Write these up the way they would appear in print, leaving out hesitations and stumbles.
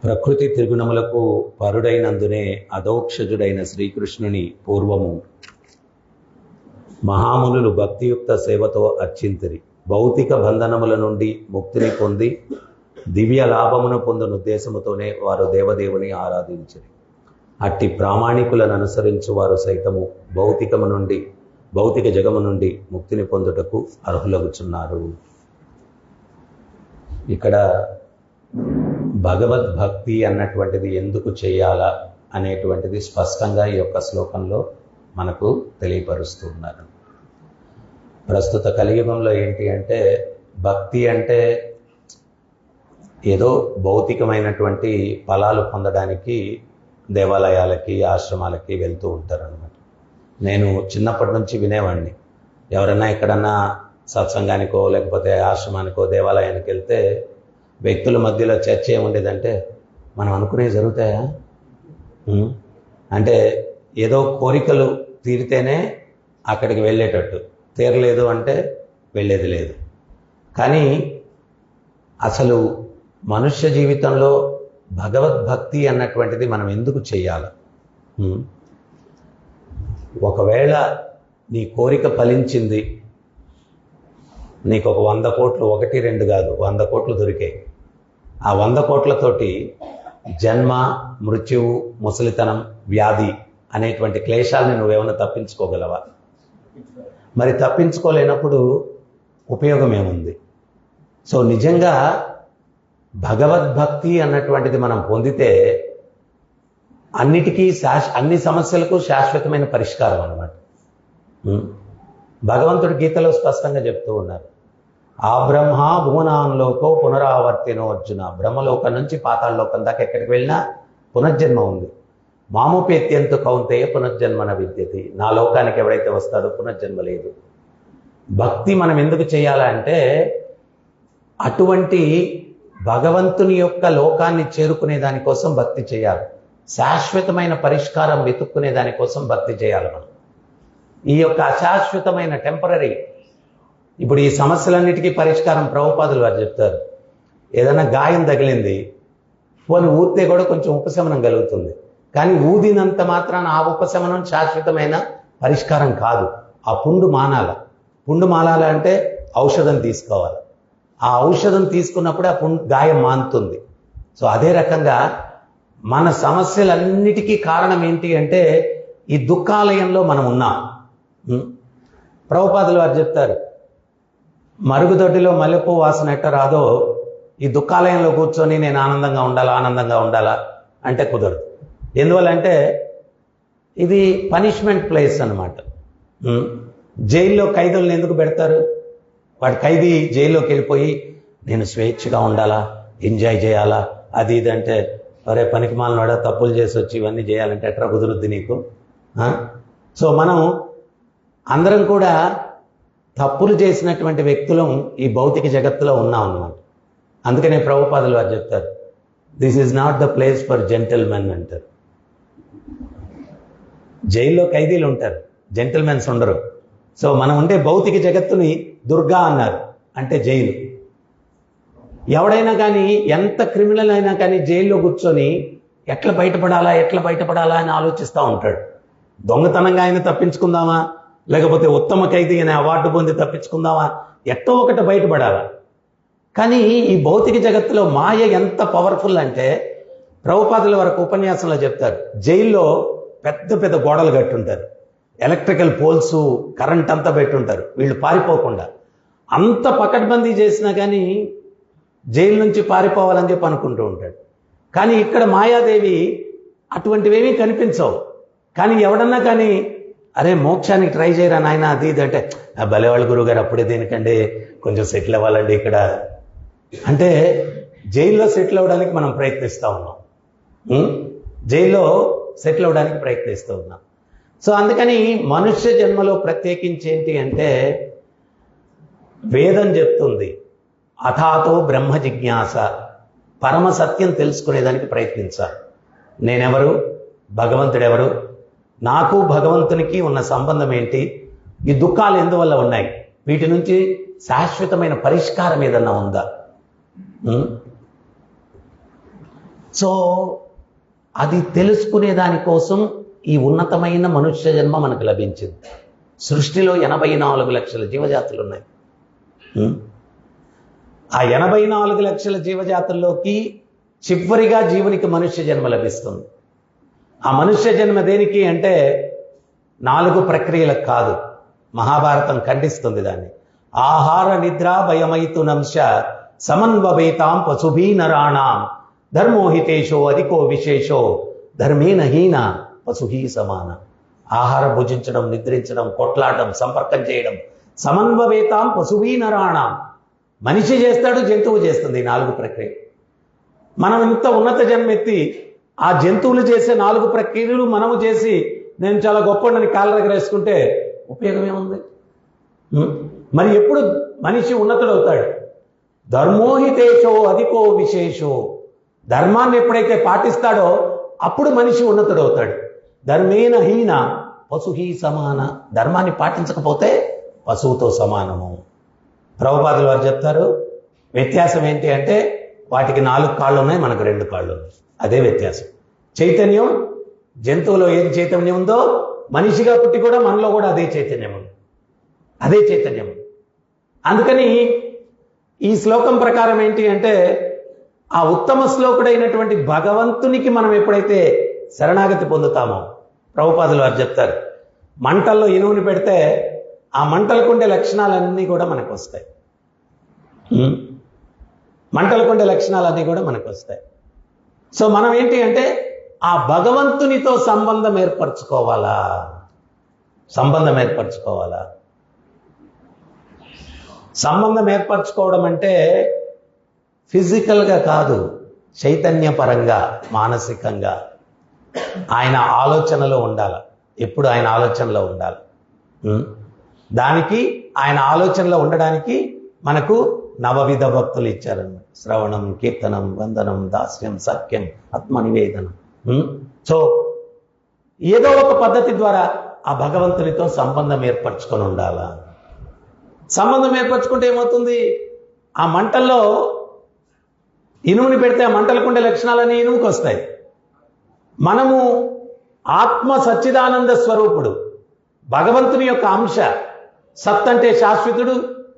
ప్రకృతి త్రిగుణములకు పరుడైనందునే అధోక్షజుడైన శ్రీకృష్ణుని పూర్వము మహామునులు భక్తియుక్త సేవతో అర్చింతిరి. భౌతిక బంధనముల నుండి ముక్తిని పొంది దివ్య లాభమును పొందిన ఉద్దేశముతోనే వారు దేవదేవుని ఆరాధించిరి. అట్టి ప్రామాణికులను అనుసరించు వారు సైతము భౌతిక జగము నుండి ముక్తిని పొందుటకు అర్హులగుచున్నారు. ఇక్కడ భగవద్భక్తి అన్నటువంటిది ఎందుకు చేయాలా అనేటువంటిది స్పష్టంగా ఈ యొక్క శ్లోకంలో మనకు తెలియపరుస్తున్నారు. ప్రస్తుత కలియుగంలో ఏంటి అంటే భక్తి అంటే ఏదో భౌతికమైనటువంటి ఫలాలు పొందడానికి దేవాలయాలకి ఆశ్రమాలకి వెళ్తూ ఉంటారు అన్నమాట. నేను చిన్నప్పటి నుంచి వినేవాడిని, ఎవరైనా ఎక్కడన్నా సత్సంగానికో లేకపోతే ఆశ్రమానికో దేవాలయానికి వెళ్తే వ్యక్తుల మధ్యలో చర్చ ఏముండేదంటే, మనం అనుకునే జరుగుతాయా, అంటే ఏదో కోరికలు తీరితేనే అక్కడికి వెళ్ళేటట్టు, తీరలేదు అంటే వెళ్ళేది లేదు. కానీ అసలు మనుష్య జీవితంలో భగవద్భక్తి అన్నటువంటిది మనం ఎందుకు చేయాలి? ఒకవేళ నీ కోరిక ఫలించింది, నీకు ఒక 100 కోట్లు, 1, 2 కాదు 100 కోట్లు దొరికాయి. ఆ 100 కోట్లతోటి జన్మ, మృత్యువు, ముసలితనం, వ్యాధి అనేటువంటి క్లేశాలని నువ్వేమైనా తప్పించుకోగలవా? మరి తప్పించుకోలేనప్పుడు ఉపయోగం ఏముంది? సో నిజంగా భగవద్భక్తి అన్నటువంటిది మనం పొందితే అన్ని సమస్యలకు శాశ్వతమైన పరిష్కారం అన్నమాట. భగవంతుడు గీతలో స్పష్టంగా చెప్తూ ఉన్నారు, ఆ బ్రహ్మ భువనాంలోకో పునరావర్తినో అర్జున. బ్రహ్మలోకం నుంచి పాతాళలోకం దాకా ఎక్కడికి వెళ్ళినా పునర్జన్మ ఉంది. మామోపేత్యంతు కౌంతేయ పునర్జన్మన విద్యతి. నా లోకానికి ఎవడైతే వస్తాడో పునర్జన్మ లేదు. భక్తి మనం ఎందుకు చేయాలంటే అటువంటి భగవంతుని యొక్క లోకాన్ని చేరుకునే దానికోసం భక్తి చేయాలి. శాశ్వతమైన పరిష్కారం వెతుక్కునే దానికోసం భక్తి చేయాలి. మనం ఈ యొక్క అశాశ్వతమైన టెంపరీ, ఇప్పుడు ఈ సమస్యలన్నిటికీ పరిష్కారం ప్రభుపాదులు వారు చెప్తారు. ఏదైనా గాయం తగిలింది, పోనీ ఊరితే కూడా కొంచెం ఉపశమనం కలుగుతుంది. కానీ ఊదినంత మాత్రాన ఆ ఉపశమనం శాశ్వతమైన పరిష్కారం కాదు. ఆ పుండు మానాలంటే ఔషధం తీసుకోవాలి. ఆ ఔషధం తీసుకున్నప్పుడు ఆ గాయం మానుతుంది. సో అదే రకంగా మన సమస్యలన్నిటికీ కారణం ఏంటి అంటే ఈ దుఃఖాలయంలో మనం ఉన్నాం. ప్రభుపాదులు వారు చెప్తారు, మరుగుదొడ్డిలో మల్లెపూ వాసన ఎట్ట రాదో ఈ దుఃఖాలయంలో కూర్చొని నేను ఆనందంగా ఉండాలా అంటే కుదరదు. ఎందువల్లంటే ఇది పనిష్మెంట్ ప్లేస్ అన్నమాట. జైల్లో ఖైదీలను ఎందుకు పెడతారు? వాడు ఖైదీ జైల్లోకి వెళ్ళిపోయి నేను స్వేచ్ఛగా ఉండాలా, ఎంజాయ్ చేయాలా, అది ఇది అంటే, అరే పనికి మాలినవాడా, తప్పులు చేసి వచ్చి ఇవన్నీ చేయాలంటే ఎట్లా కుదురుద్ది నీకు? సో మనం అందరం కూడా తప్పులు చేసినటువంటి వ్యక్తులం ఈ భౌతిక జగత్తులో ఉన్నాం అన్నమాట. అందుకనే ప్రభుపాదులు వారు చెప్తారు, this is not the place for gentlemen అంటారు. జైల్లో ఖైదీలు ఉంటారు, జెంటిల్మెన్స్ ఉండరు. సో మనం ఉండే భౌతిక జగత్తుని దుర్గా అన్నారు, అంటే జైలు. ఎవడైనా కానీ, ఎంత క్రిమినల్ అయినా కానీ జైల్లో కూర్చొని ఎట్లా బయటపడాలా అని ఆలోచిస్తూ ఉంటాడు. దొంగతనంగా ఆయన తప్పించుకుందామా, లేకపోతే ఉత్తమ ఖైదీ అనే అవార్డు పొంది తప్పించుకుందామా, ఎట్టో ఒకటి బయటపడాలా. కానీ ఈ భౌతిక జగత్తులో మాయ ఎంత పవర్ఫుల్ అంటే ప్రభుపాదుల వరకు ఉపన్యాసంలో చెప్తారు, జైల్లో పెద్ద పెద్ద గోడలు కట్టుంటారు, ఎలక్ట్రికల్ పోల్స్, కరెంట్ అంతా పెట్టుంటారు, వీళ్ళు పారిపోకుండా. అంత పకడ్బందీ చేసినా కానీ జైలు నుంచి పారిపోవాలని చెప్పి అనుకుంటూ ఉంటాడు. కానీ ఇక్కడ మాయాదేవి అటువంటివేమీ కనిపించవు. కానీ ఎవడన్నా కానీ అరే మోక్షానికి ట్రై చేయరా నాయన, అది ఇది అంటే, భలేవాళ్ళ గురువు గారు అప్పుడే దేనికండి, కొంచెం సెటిల్ అవ్వాలండి ఇక్కడ అంటే, జైల్లో సెటిల్ అవ్వడానికి మనం ప్రయత్నిస్తూ ఉన్నాం. జైల్లో సెటిల్ అవ్వడానికి ప్రయత్నిస్తూ ఉన్నాం. సో అందుకని మనుష్య జన్మలో ప్రత్యేకించి ఏంటి అంటే వేదం చెప్తుంది, అథాతో బ్రహ్మ జిజ్ఞాస, పరమ సత్యం తెలుసుకునేదానికి ప్రయత్నించాలి. నేనెవరు, భగవంతుడెవరు, నాకు భగవంతునికి ఉన్న సంబంధం ఏంటి, ఈ దుఃఖాలు ఎందువల్ల ఉన్నాయి, వీటి నుంచి శాశ్వతమైన పరిష్కారం ఏదన్నా ఉందా? సో అది తెలుసుకునే దానికోసం ఈ ఉన్నతమైన మనుష్య జన్మ మనకు లభించింది. సృష్టిలో 84 లక్షల జీవజాతులు ఉన్నాయి. ఆ 84 లక్షల జీవజాతుల్లోకి చివరిగా జీవునికి మనుష్య జన్మ లభిస్తుంది. ఆ మనుష్య జన్మ దేనికి అంటే 4 ప్రక్రియలకు కాదు. మహాభారతం ఖండిస్తుంది దాన్ని. ఆహార నిద్ర భయమైతునంశ సమన్వవేతాం పశుభీ నరాణాం ధర్మోహితేషో అధికో విశేషో ధర్మేణ హీన పశుహీ సమాన. ఆహారం భుజించడం, నిద్రించడం, కొట్లాడడం, సంపర్కం చేయడం. సమన్వవేతాం పశుభీ నరాణాం. మనిషి చేస్తాడు, జంతువు చేస్తుంది. 4 ప్రక్రియ. మనం ఇంత ఉన్నత జన్మెత్తి ఆ జంతువులు చేసే 4 ప్రక్రియలు మనము చేసి నేను చాలా గొప్పని కాళ్ళ దగ్గర వేసుకుంటే ఉపయోగం ఏముంది? మరి ఎప్పుడు మనిషి ఉన్నతుడవుతాడు? ధర్మోహితేషో అధికో విశేషో. ధర్మాన్ని ఎప్పుడైతే పాటిస్తాడో అప్పుడు మనిషి ఉన్నతుడవుతాడు. ధర్మేణ హీన పశుహీ సమాన. ధర్మాన్ని పాటించకపోతే పశువుతో సమానము. ప్రభుపాదులు వారు చెప్తారు, వ్యత్యాసం ఏంటి అంటే వాటికి 4 కాళ్ళు ఉన్నాయి, మనకు 2 కాళ్ళు ఉన్నాయి. అదే వ్యత్యాసం. చైతన్యం, జంతువులో ఏం చైతన్యం ఉందో మనిషిగా పుట్టి కూడా మనలో కూడా అదే చైతన్యం ఉంది. అదే చైతన్యం. అందుకని ఈ శ్లోకం ప్రకారం ఏంటి అంటే ఆ ఉత్తమ శ్లోకుడైనటువంటి భగవంతునికి మనం ఎప్పుడైతే శరణాగతి పొందుతామో, ప్రభుపాదులు వారు చెప్తారు, మంటల్లో ఇనువుని పెడితే ఆ మంటలకు ఉండే లక్షణాలన్నీ కూడా మనకు వస్తాయి. మంటలకు ఉండే లక్షణాలన్నీ కూడా మనకు వస్తాయి. సో మనం ఏంటి అంటే ఆ భగవంతునితో సంబంధం ఏర్పరచుకోవాలా. సంబంధం ఏర్పరచుకోవాలా. సంబంధం ఏర్పరచుకోవడం అంటే ఫిజికల్గా కాదు, చైతన్యపరంగా, మానసికంగా ఆయన ఆలోచనలో ఉండాలి. ఎప్పుడు ఆయన ఆలోచనలో ఉండాలి. దానికి ఆయన ఆలోచనలో ఉండడానికి మనకు 9 విధ భక్తులు ఇచ్చారన్నమాట. శ్రవణం, కీర్తనం, వందనం, దాస్యం, సఖ్యం, ఆత్మనివేదనం. సో ఏదో ఒక పద్ధతి ద్వారా ఆ భగవంతునితో సంబంధం ఏర్పరచుకొని ఉండాలా. సంబంధం ఏర్పరచుకుంటే ఏమవుతుంది? ఆ మంటల్లో ఇనుముని పెడితే ఆ మంటలకు ఉండే లక్షణాలన్నీ ఇనుముకి వస్తాయి. మనము ఆత్మ సచ్చిదానంద స్వరూపుడు, భగవంతుని యొక్క అంశ. సత్ అంటే శాశ్వతుడు,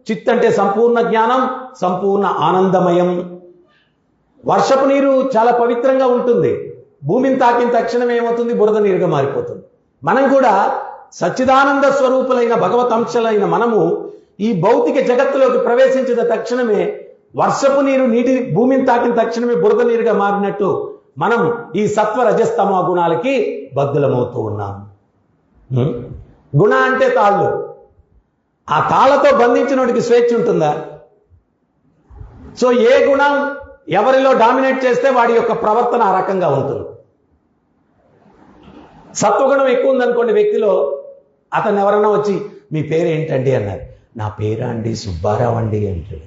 చిత్ అంటే సంపూర్ణ జ్ఞానం, సంపూర్ణ ఆనందమయం. వర్షపు నీరు చాలా పవిత్రంగా ఉంటుంది. భూమిని తాకిన తక్షణం ఏమవుతుంది? బురద నీరుగా మారిపోతుంది. మనం కూడా సచ్చిదానంద స్వరూపులైన భగవత్ అంశలైన మనము ఈ భౌతిక జగత్తులోకి ప్రవేశించిన తక్షణమే వర్షపు నీరు భూమిని తాకిన తక్షణమే బురద నీరుగా మారినట్టు మనం ఈ సత్వ రజస్తమ గుణాలకి బద్ధులమవుతూ ఉన్నాం. గుణ అంటే తాళ్ళు. ఆ తాళ్లతో బంధించినోడికి స్వేచ్ఛ ఉంటుందా? సో ఏ గుణం ఎవరిలో డామినేట్ చేస్తే వాడి యొక్క ప్రవర్తన ఆ రకంగా ఉంటుంది. సత్వగుణం ఎక్కువ ఉందనుకోండి వ్యక్తిలో, అతను ఎవరన్నా వచ్చి మీ పేరు ఏంటండి అన్నారు. నా పేరా అండి సుబ్బారావు అండి అంటాడు.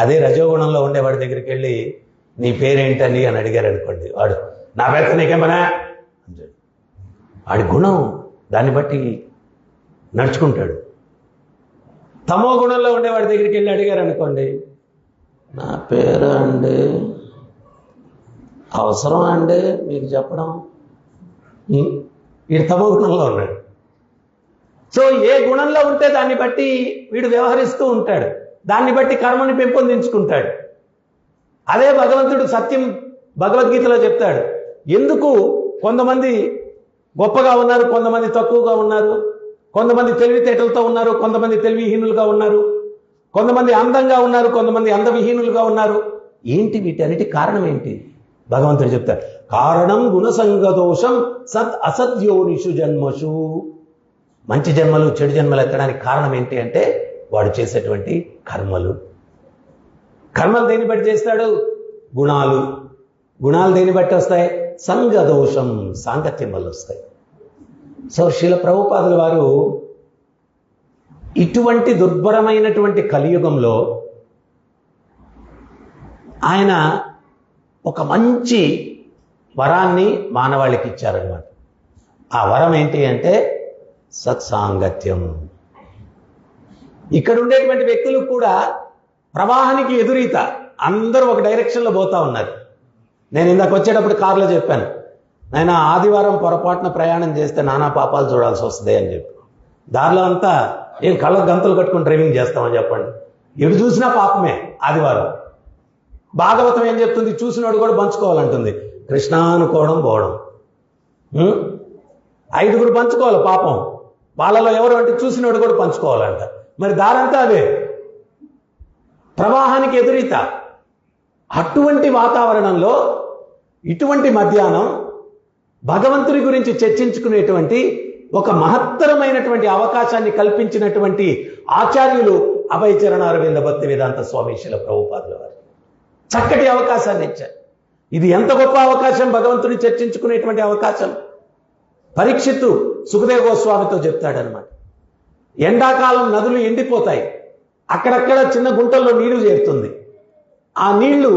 అదే రజోగుణంలో ఉండేవాడి దగ్గరికి వెళ్ళి నీ పేరేంటండి అని అడిగారు అనుకోండి, వాడు నా పేరు నీకేమనా అంటాడు. వాడి గుణం దాన్ని బట్టి నడుచుకుంటాడు. తమో గుణంలో ఉండేవాడి దగ్గరికి వెళ్ళి అడిగారు అనుకోండి, నా పేరు అండి, అవసరం అండి మీకు చెప్పడం. వీడు తమో గుణంలో ఉన్నాడు. సో ఏ గుణంలో ఉంటే దాన్ని బట్టి వీడు వ్యవహరిస్తూ ఉంటాడు. దాన్ని బట్టి కర్మని పెంపొందించుకుంటాడు. అదే భగవంతుడు సత్యం భగవద్గీతలో చెప్తాడు. ఎందుకు కొంతమంది గొప్పగా ఉన్నారు, కొంతమంది తక్కువగా ఉన్నారు, కొంతమంది తెలివితేటలతో ఉన్నారు, కొంతమంది తెలివిహీనులుగా ఉన్నారు, కొంతమంది అందంగా ఉన్నారు, కొంతమంది అందవిహీనులుగా ఉన్నారు. ఏంటి వీటన్నిటి కారణం ఏంటి? భగవంతుడు చెప్తాడు, కారణం గుణసంగదోషం సత్ అసద్యోనిషు జన్మషు. మంచి జన్మలు చెడు జన్మలు ఎత్తడానికి కారణం ఏంటి అంటే వాడు చేసేటువంటి కర్మలు. కర్మలు దేన్ని బట్టి చేస్తాడు? గుణాలు. గుణాలు దేన్ని బట్టి వస్తాయి? సంగదోషం, సాంగత్యం వల్ల వస్తాయి. సో శ్రీల ప్రభుపాదుల వారు ఇటువంటి దుర్భరమైనటువంటి కలియుగంలో ఆయన ఒక మంచి వరాన్ని మానవాళికి ఇచ్చారనమాట. ఆ వరం ఏంటి అంటే సత్సాంగత్యం. ఇక్కడ ఉండేటువంటి వ్యక్తులు కూడా ప్రవాహానికి ఎదురీత, అందరూ ఒక డైరెక్షన్లో పోతా ఉన్నారు. నేను ఇందాక వచ్చేటప్పుడు కారులో చెప్పాను, నేను ఆదివారం పొరపాటున ప్రయాణం చేస్తే నానా పాపాలు చూడాల్సి వస్తుంది అని చెప్పి. దారిలో అంతా ఏం కళ్ళకు గంతులు కట్టుకుని డ్రైవింగ్ చేస్తామని చెప్పండి, ఎటు చూసినా పాపమే. ఆదివారం భాగవతం ఏం చెప్తుంది, చూసినోడు కూడా పంచుకోవాలంటుంది. కృష్ణ అనుకోవడం పోవడం, 5గురు పంచుకోవాలి పాపం, వాళ్ళలో ఎవరు అంటే చూసినోడు కూడా పంచుకోవాలంట. మరి దారంతా అదే, ప్రవాహానికి ఎదురీత. అటువంటి వాతావరణంలో ఇటువంటి మధ్యాహ్నం భగవంతుని గురించి చర్చించుకునేటువంటి ఒక మహత్తరమైనటువంటి అవకాశాన్ని కల్పించినటువంటి ఆచార్యులు అభయచరణ అరవింద భక్తి వేదాంత స్వామి శ్రీల ప్రభుపాదుల వారు చక్కటి అవకాశాన్ని ఇచ్చారు. ఇది ఎంత గొప్ప అవకాశం, భగవంతుని చర్చించుకునేటువంటి అవకాశం. పరీక్షిత్తు సుఖదేవ గోస్వామితో చెప్తాడనమాట, ఎండాకాలం నదులు ఎండిపోతాయి, అక్కడక్కడ చిన్న గుంటల్లో నీళ్లు చేరుతుంది, ఆ నీళ్లు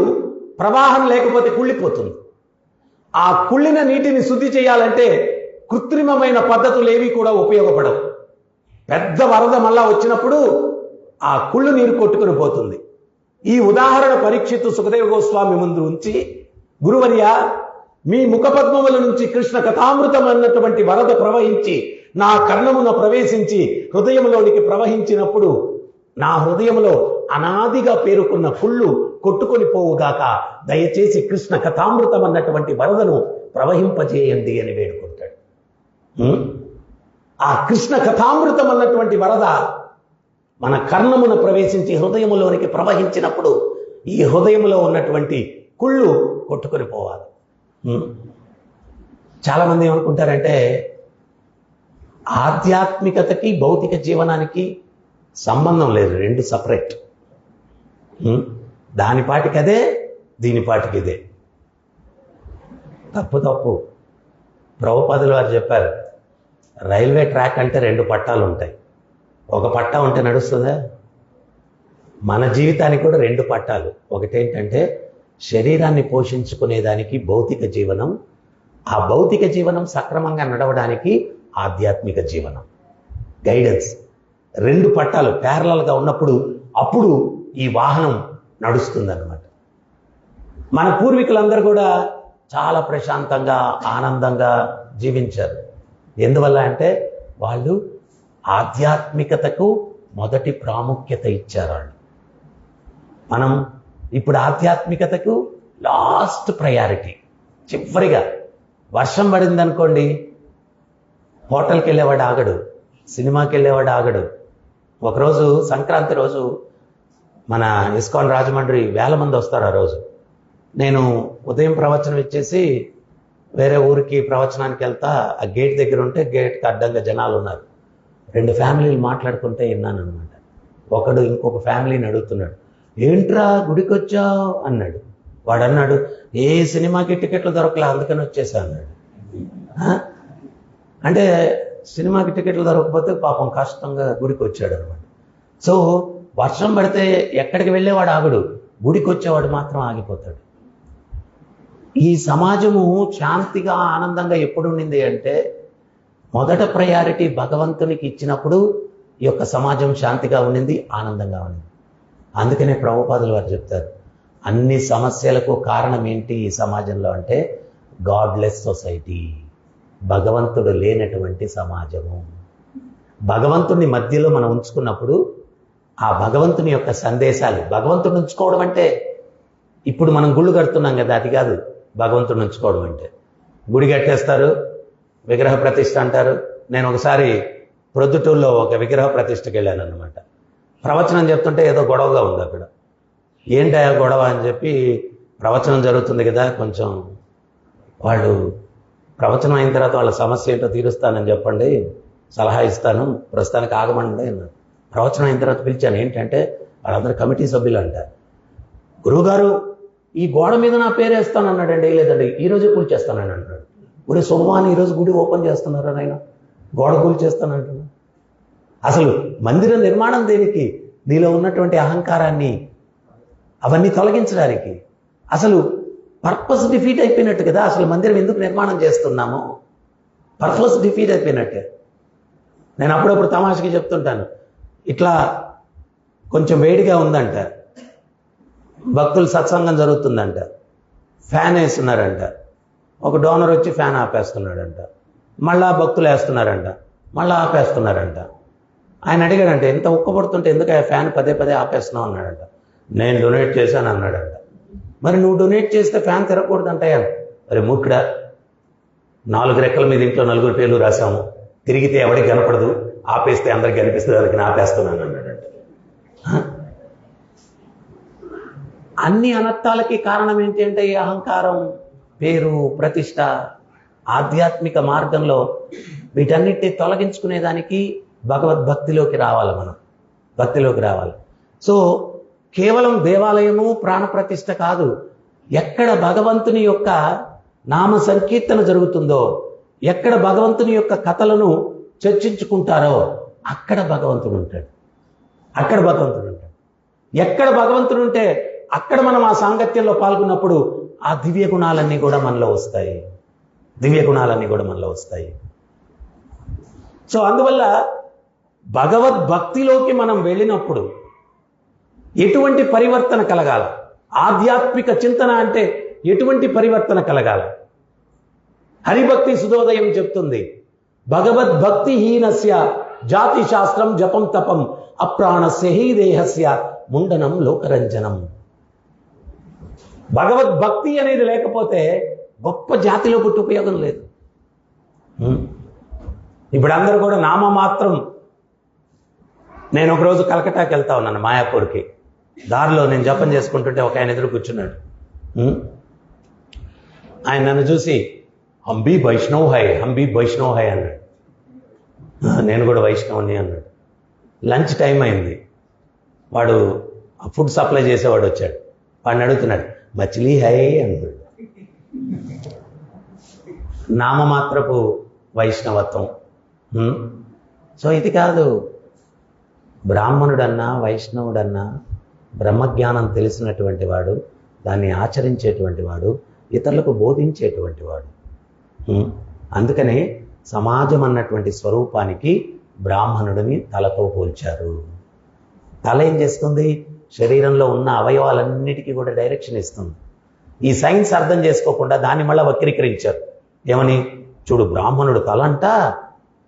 ప్రవాహం లేకపోతే కుళ్ళిపోతుంది. ఆ కుళ్ళిన నీటిని శుద్ధి చేయాలంటే కృత్రిమమైన పద్ధతులు ఏవి కూడా ఉపయోగపడవు. పెద్ద వరద మళ్ళా వచ్చినప్పుడు ఆ కుళ్ళు నీరు కొట్టుకుని పోతుంది. ఈ ఉదాహరణ పరీక్షిత్తు సుఖదేవ గోస్వామి ముందు ఉంచి, గురువర్య మీ ముఖపద్మముల నుంచి కృష్ణ కథామృతం అన్నటువంటి వరద ప్రవహించి నా కర్ణమున ప్రవేశించి హృదయంలోనికి ప్రవహించినప్పుడు నా హృదయంలో అనాదిగా పేరుకున్న కుళ్ళు కొట్టుకొని పోవుగాక, దయచేసి కృష్ణ కథామృతం అన్నటువంటి వరదను ప్రవహింపజేయండి అని వేడుకుంటాడు. ఆ కృష్ణ కథామృతం అన్నటువంటి వరద మన కర్ణమున ప్రవేశించి హృదయములోనికి ప్రవహించినప్పుడు ఈ హృదయంలో ఉన్నటువంటి కుళ్ళు కొట్టుకొని పోవాలి. చాలామంది ఏమనుకుంటారంటే ఆధ్యాత్మికతకి భౌతిక జీవనానికి సంబంధం లేదు, రెండు సపరేట్. దాని పాటికి అదే, దీని పాటికి ఇదే. తప్పు. ప్రభుపాదులు వారు చెప్పారు, రైల్వే ట్రాక్ అంటే 2 పట్టాలు ఉంటాయి, ఒక పట్టా ఉంటే నడుస్తుందా? మన జీవితానికి కూడా 2 పట్టాలు. ఒకటేంటంటే శరీరాన్ని పోషించుకునేదానికి భౌతిక జీవనం, ఆ భౌతిక జీవనం సక్రమంగా నడవడానికి ఆధ్యాత్మిక జీవనం, గైడెన్స్. 2 పట్టాలు ప్యారలల్గా ఉన్నప్పుడు అప్పుడు ఈ వాహనం నడుస్తుందన్నమాట. మన పూర్వీకులందరూ కూడా చాలా ప్రశాంతంగా ఆనందంగా జీవించారు. ఎందువల్ల అంటే వాళ్ళు ఆధ్యాత్మికతకు మొదటి ప్రాముఖ్యత ఇచ్చారు వాళ్ళు. మనం ఇప్పుడు ఆధ్యాత్మికతకు లాస్ట్ ప్రయారిటీ. చివరిగా వర్షం పడింది అనుకోండి, హోటల్కి వెళ్ళేవాడు ఆగడు, సినిమాకి వెళ్ళేవాడు ఆగడు. ఒకరోజు సంక్రాంతి రోజు మన ఇస్కాన్ రాజమండ్రి 1000 మంది వస్తారు. ఆ రోజు నేను ఉదయం ప్రవచనం ఇచ్చేసి వేరే ఊరికి ప్రవచనానికి వెళ్తా, ఆ గేట్ దగ్గర ఉంటే గేట్కి అడ్డంగా జనాలు ఉన్నారు. 2 ఫ్యామిలీలు మాట్లాడుకుంటే విన్నాను అనమాట. ఒకడు ఇంకొక ఫ్యామిలీని అడుగుతున్నాడు, ఏంట్రా గుడికి వచ్చావు అన్నాడు. వాడు అన్నాడు, ఏ సినిమాకి టికెట్లు దొరకలే అందుకని వచ్చేసా అన్నాడు. అంటే సినిమాకి టికెట్లు దొరకకపోతే పాపం కష్టంగా గుడికి వచ్చాడు అనమాట. సో వర్షం పడితే ఎక్కడికి వెళ్ళేవాడు ఆగుడు, గుడికి వచ్చేవాడు మాత్రం ఆగిపోతాడు. ఈ సమాజము శాంతిగా ఆనందంగా ఎప్పుడు ఉండింది అంటే మొదట ప్రయారిటీ భగవంతునికి ఇచ్చినప్పుడు ఈ యొక్క సమాజం శాంతిగా ఉండింది, ఆనందంగా ఉండింది. అందుకనే ప్రభుపాదులు వారు చెప్తారు, అన్ని సమస్యలకు కారణం ఏంటి ఈ సమాజంలో అంటే గాడ్లెస్ సొసైటీ, భగవంతుడు లేనటువంటి సమాజము. భగవంతుని మధ్యలో మనం ఉంచుకున్నప్పుడు ఆ భగవంతుని యొక్క సందేశాలు, భగవంతుని ఉంచుకోవడం అంటే ఇప్పుడు మనం గుళ్ళు కడుతున్నాం కదా, అది కాదు భగవంతుని ఉంచుకోవడం అంటే. గుడి కట్టేస్తారు, విగ్రహ ప్రతిష్ఠ అంటారు. నేను ఒకసారి ప్రొద్దుటూరులో ఒక విగ్రహ ప్రతిష్ఠకి వెళ్ళాను అనమాట. ప్రవచనం చెప్తుంటే ఏదో గొడవగా ఉంది అక్కడ. ఏంటా గొడవ అని చెప్పి, ప్రవచనం జరుగుతుంది కదా, కొంచెం వాళ్ళు ప్రవచనం అయిన తర్వాత వాళ్ళ సమస్య ఏంటో తీరుస్తానని చెప్పండి, సలహా ఇస్తాను, ప్రస్తుతానికి ఆగమండి అన్నారు. ప్రవచనం అయిన తర్వాత పిలిచాను, ఏంటంటే వాళ్ళందరూ కమిటీ సభ్యులు అంటారు. గురువుగారు ఈ గోడ మీద నా పేరు వేస్తాను అన్నాడండి. లేదండి ఈరోజే కూల్ చేస్తానని అంటాడు. ఒరే సోమవారం ఈరోజు గుడి ఓపెన్ చేస్తున్నారు ఆయన, గోడ కూల్ చేస్తానంటున్నా. అసలు మందిర నిర్మాణం దేనికి? నీలో ఉన్నటువంటి అహంకారాన్ని అవన్నీ తొలగించడానికి. అసలు పర్పస్ డిఫీట్ అయిపోయినట్టు కదా. అసలు మందిరం ఎందుకు నిర్మాణం చేస్తున్నాము? పర్పస్ డిఫీట్ అయిపోయినట్టే. నేను అప్పుడప్పుడు తమాషకి చెప్తుంటాను, ఇట్లా కొంచెం వేడిగా ఉందంట, భక్తులు సత్సంగం జరుగుతుందంట, ఫ్యాన్ వేస్తున్నారంట, ఒక డోనర్ వచ్చి ఫ్యాన్ ఆపేస్తున్నాడంట, మళ్ళా భక్తులు వేస్తున్నారంట, మళ్ళీ ఆపేస్తున్నారంట. ఆయన అడిగాడంట, ఎంత ఉక్కబడుతుంటే ఎందుకు ఆ ఫ్యాన్ పదే పదే ఆపేస్తున్నావు అన్నాడంట. నేను డొనేట్ చేశాను అన్నాడంట. మరి నువ్వు డొనేట్ చేస్తే ఫ్యాన్ తిరగకూడదంటాయా? మరి మూర్ఖుడా, 4 రెక్కల మీద ఇంట్లో 4 పేర్లు రాశాము, తిరిగితే ఎవరికి కనపడదు, ఆపేస్తే అందరికి కనిపిస్తుంది, అందుకని ఆపేస్తున్నాను అన్నాడంట. అన్ని అనర్థాలకి కారణం ఏంటి అంటే ఈ అహంకారం, పేరు, ప్రతిష్ట. ఆధ్యాత్మిక మార్గంలో వీటన్నిటిని తొలగించుకునేదానికి భగవద్భక్తిలోకి రావాలి, మనం భక్తిలోకి రావాలి. సో కేవలం దేవాలయము ప్రాణప్రతిష్ఠ కాదు, ఎక్కడ భగవంతుని యొక్క నామ సంకీర్తన జరుగుతుందో, ఎక్కడ భగవంతుని యొక్క కథలను చర్చించుకుంటారో అక్కడ భగవంతుడు ఉంటాడు, అక్కడ భగవంతుడు ఉంటాడు. ఎక్కడ భగవంతుడు ఉంటే అక్కడ మనం ఆ సాంగత్యంలో పాల్గొన్నప్పుడు ఆ దివ్య గుణాలన్నీ కూడా మనలో వస్తాయి, దివ్య గుణాలన్నీ కూడా మనలో వస్తాయి. సో అందువల్ల భగవద్భక్తిలోకి మనం వెళ్ళినప్పుడు ఎటువంటి పరివర్తన కలగాల, ఆధ్యాత్మిక చింతన అంటే ఎటువంటి పరివర్తన కలగాల? హరిభక్తి సుధోదయం చెప్తుంది, భగవద్భక్తి హీనస్య జాతి శాస్త్రం జపం తపం అప్రాణస్య హి దేహస్య ముండనం లోకరంజనం. భగవద్భక్తి అనేది లేకపోతే గొప్ప జాతిలో పుట్టి ఉపయోగం లేదు. ఇప్పుడు అందరూ కూడా నామమాత్రం. నేను ఒకరోజు కలకటాకి వెళ్తా ఉన్నాను, మాయాపూర్కి. దారిలో నేను జపం చేసుకుంటుంటే ఒక ఆయన ఎదురు కూర్చున్నాడు. ఆయన నన్ను చూసి హంబీ వైష్ణవ్ హై, హంబీ వైష్ణవ్ హై అన్నాడు. నేను కూడా వైష్ణవుని అన్నాడు. లంచ్ టైం అయింది, వాడు ఫుడ్ సప్లై చేసేవాడు వచ్చాడు. వాడిని అడుగుతున్నాడు, మచిలీ హై అన్నాడు. నామమాత్రపు వైష్ణవత్వం. సో ఇది కాదు. బ్రాహ్మణుడన్నా వైష్ణవుడన్నా బ్రహ్మజ్ఞానం తెలిసినటువంటి వాడు, దాన్ని ఆచరించేటువంటి వాడు, ఇతరులకు బోధించేటువంటి వాడు. అందుకనే సమాజం అన్నటువంటి స్వరూపానికి బ్రాహ్మణుడిని తలతో పోల్చారు. తల ఏం చేస్తుంది? శరీరంలో ఉన్న అవయవాలన్నిటికీ కూడా డైరెక్షన్ ఇస్తుంది. ఈ సైన్స్ అర్థం చేసుకోకుండా దాన్ని మళ్ళీ వక్రీకరించారు. ఏమని? చూడు, బ్రాహ్మణుడు తలంట,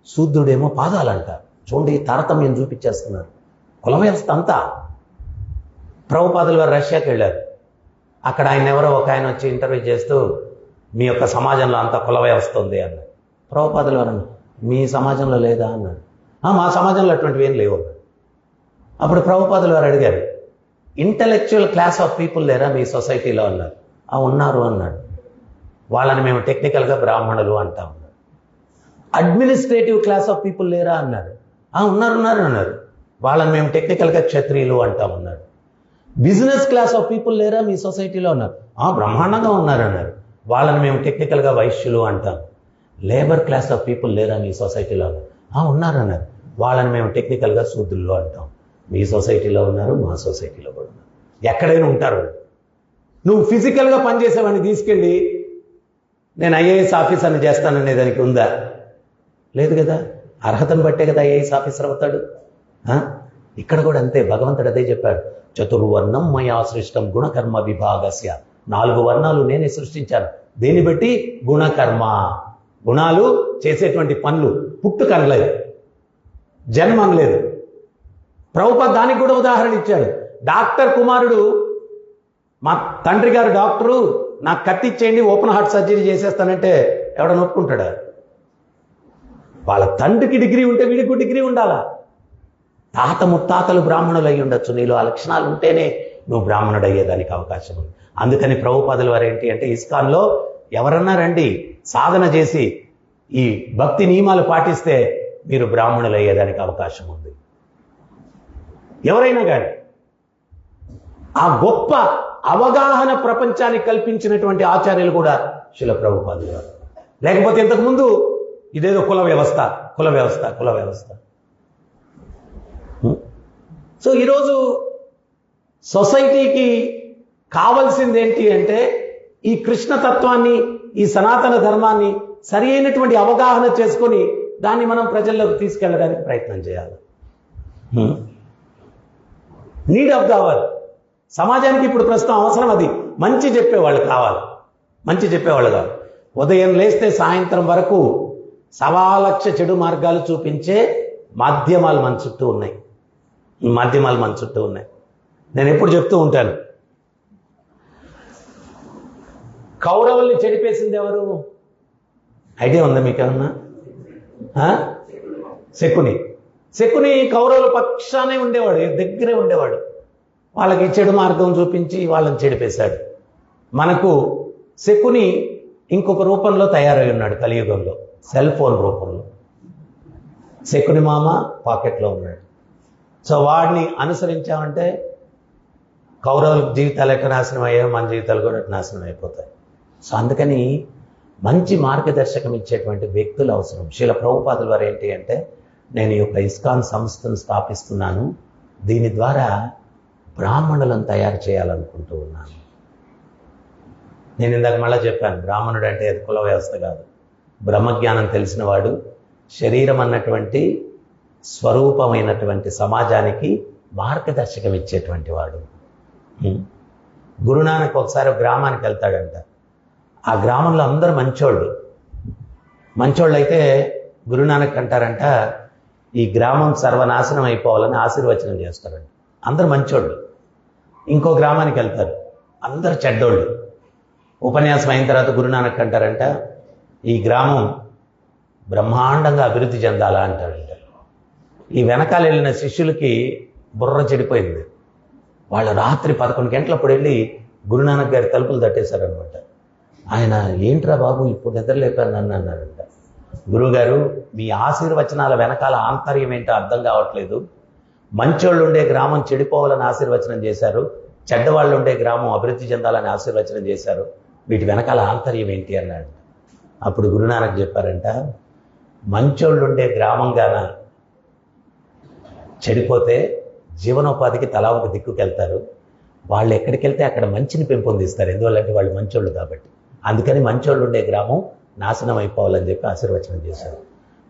శూద్రుడేమో పాదాలంట. చూడండి, తారతమ్యం చూపించేస్తున్నారు. కుల వ్యవస్థ అంతా. ప్రభుపాదుల వారు రష్యాకి వెళ్ళారు. అక్కడ ఆయన ఎవరో ఒక ఆయన వచ్చి ఇంటర్వ్యూ చేస్తూ, మీ యొక్క సమాజంలో అంతా కుల వ్యవస్థ ఉంది అన్నాడు. ప్రభుపాదుల వారు మీ సమాజంలో లేదా అన్నాడు. మా సమాజంలో అటువంటివి ఏం లేవు అన్నాడు. అప్పుడు ప్రభుపాదుల వారు అడిగారు, ఇంటలెక్చువల్ క్లాస్ ఆఫ్ పీపుల్ లేరా మీ సొసైటీలో అన్నారు. ఉన్నారు అన్నాడు. వాళ్ళని మేము టెక్నికల్గా బ్రాహ్మణులు అంటా ఉన్నారు. అడ్మినిస్ట్రేటివ్ క్లాస్ ఆఫ్ పీపుల్ లేరా అన్నారు. ఉన్నారు అన్నారు. వాళ్ళని మేము టెక్నికల్గా క్షత్రియులు అంటా ఉన్నారు. బిజినెస్ క్లాస్ ఆఫ్ పీపుల్ లేరా మీ సొసైటీలో ఉన్నారు. బ్రహ్మాండంగా ఉన్నారు అన్నారు. వాళ్ళని మేము టెక్నికల్గా వైశ్యులు అంటాం. లేబర్ క్లాస్ ఆఫ్ పీపుల్ లేరా మీ సొసైటీలో ఉన్నారు అన్నారు. వాళ్ళని మేము టెక్నికల్గా శూద్రులు అంటాం. మీ సొసైటీలో ఉన్నారు, మా సొసైటీలో కూడా ఉన్నారు. ఎక్కడైనా ఉంటారు. నువ్వు ఫిజికల్గా పనిచేసేవాడిని తీసుకెళ్ళి నేను ఐఏఎస్ ఆఫీసర్ని చేస్తాననే దానికి ఉందా? లేదు కదా. అర్హతను బట్టే కదా ఐఏఎస్ ఆఫీసర్ అవుతాడు. ఇక్కడ కూడా అంతే. భగవంతుడు అదే చెప్పాడు, చతుర్వర్ణం మయా సృష్టం గుణకర్మ విభాగస్య. 4 వర్ణాలు నేనే సృష్టించాను. దేన్ని బట్టి? గుణకర్మ. గుణాలు చేసేటువంటి పనులు. పుట్టుక అనలేదు, జన్మ అనలేదు. ప్రభుపాద దానికి కూడా ఉదాహరణ ఇచ్చాడు. డాక్టర్ కుమారుడు, మా తండ్రి గారు డాక్టరు, నాకు కత్తిచ్చేయండి, ఓపెన్ హార్ట్ సర్జరీ చేసేస్తానంటే ఎవడన్నా ఒప్పుకుంటాడా? వాళ్ళ తండ్రికి డిగ్రీ ఉంటే వీడికి డిగ్రీ ఉండాలా? తాత ముత్తాతలు బ్రాహ్మణులు అయి ఉండొచ్చు. నీలో ఆ లక్షణాలు ఉంటేనే నువ్వు బ్రాహ్మణుడు అయ్యేదానికి అవకాశం ఉంది. అందుకని ప్రభుపాదుల వారు ఏంటి అంటే, ఇస్కాన్లో ఎవరన్నా రండి, సాధన చేసి ఈ భక్తి నియమాలు పాటిస్తే మీరు బ్రాహ్మణులు అయ్యేదానికి అవకాశం ఉంది. ఎవరైనా కానీ ఆ గొప్ప అవగాహన ప్రపంచానికి కల్పించినటువంటి ఆచార్యులు కూడా శిల ప్రభుపాదుల వారు. లేకపోతే ఇంతకుముందు ఇదేదో కుల వ్యవస్థ, కుల వ్యవస్థ, కుల వ్యవస్థ. సో ఈరోజు సొసైటీకి కావాల్సింది ఏంటి అంటే, ఈ కృష్ణతత్వాన్ని, ఈ సనాతన ధర్మాన్ని సరి అయినటువంటి అవగాహన చేసుకొని దాన్ని మనం ప్రజల్లోకి తీసుకెళ్ళడానికి ప్రయత్నం చేయాలి. Need of the hour. సమాజానికి ఇప్పుడు ప్రస్తుతం అవసరం అది. మంచి చెప్పేవాళ్ళు కావాలి. మంచి చెప్పేవాళ్ళు కాదు. ఉదయం లేస్తే సాయంత్రం వరకు 1,00,000 చెడు మార్గాలు చూపించే మాధ్యమాలు మన చుట్టూ ఉన్నాయి. ఈ మాధ్యమాలు మన చుట్టూ ఉన్నాయి. నేను ఎప్పుడు చెప్తూ ఉంటాను, కౌరవుల్ని చెడిపేసింది ఎవరు? ఐడియా ఉందా మీకేమన్నా? శకుని కౌరవుల పక్షానే ఉండేవాడు, దగ్గరే ఉండేవాడు. వాళ్ళకి చెడు మార్గం చూపించి వాళ్ళని చెడిపేశాడు. మనకు శకుని ఇంకొక రూపంలో తయారై ఉన్నాడు కలియుగంలో, సెల్ ఫోన్ రూపంలో. శకుని మామ పాకెట్లో ఉన్నాడు. సో వాడిని అనుసరించామంటే కౌరవుల జీవితాలు ఎక్కడ నాశనం అయ్యాయో మన జీవితాలు కూడా నాశనం అయిపోతాయి. సో అందుకని మంచి మార్గదర్శకం ఇచ్చేటువంటి వ్యక్తులు అవసరం. శ్రీల ప్రభుపాదుల వారు ఏంటి అంటే, నేను ఈ యొక్క ఇస్కాన్ సంస్థను స్థాపిస్తున్నాను, దీని ద్వారా బ్రాహ్మణులను తయారు చేయాలనుకుంటూ ఉన్నాను. నేను ఇందాక మళ్ళీ చెప్పాను, బ్రాహ్మణుడు అంటే అది కుల వ్యవస్థ కాదు. బ్రహ్మజ్ఞానం తెలిసిన వాడు, శరీరం అన్నటువంటి స్వరూపమైనటువంటి సమాజానికి మార్గదర్శకం ఇచ్చేటువంటి వాడు. గురునానక్ ఒకసారి గ్రామానికి వెళ్తాడంట. ఆ గ్రామంలో అందరూ మంచోళ్ళు అయితే గురునానక్ అంటారంట, ఈ గ్రామం సర్వనాశనం అయిపోవాలని ఆశీర్వచనం చేస్తారంట. అందరు మంచోళ్ళు. ఇంకో గ్రామానికి వెళ్తారు, అందరు చెడ్డోళ్ళు. ఉపన్యాసం అయిన తర్వాత గురునానక్ అంటారంట, ఈ గ్రామం బ్రహ్మాండంగా అభివృద్ధి చెందాలా అంటాడంట. ఈ వెనకాల వెళ్ళిన శిష్యులకి బుర్ర చెడిపోయింది. వాళ్ళు రాత్రి 11 గంటలప్పుడు వెళ్ళి గురునానక్ గారి తలుపులు తట్టేశారనమాట. ఆయన, ఏంట్రా బాబు ఇప్పుడు నిద్రలేపారు నన్ను అన్నారంట. గురువుగారు, మీ ఆశీర్వచనాల వెనకాల ఆంతర్యం ఏంటో అర్థం కావట్లేదు. మంచోళ్ళు ఉండే గ్రామం చెడిపోవాలని ఆశీర్వచనం చేశారు, చెడ్డవాళ్ళు ఉండే గ్రామం అభివృద్ధి చెందాలని ఆశీర్వచనం చేశారు, వీటి వెనకాల ఆంతర్యం ఏంటి అన్నాడు. అప్పుడు గురునానక్ చెప్పారంట, మంచోళ్ళు ఉండే గ్రామంగాన చెడిపోతే జీవనోపాధికి తలా ఒక దిక్కుకి వెళ్తారు. వాళ్ళు ఎక్కడికి వెళ్తే అక్కడ మంచిని పెంపొందిస్తారు. ఎందువల్లంటే వాళ్ళు మంచోళ్ళు కాబట్టి. అందుకని మంచోళ్ళు ఉండే గ్రామం నాశనం అయిపోవాలని చెప్పి ఆశీర్వచనం చేశారు.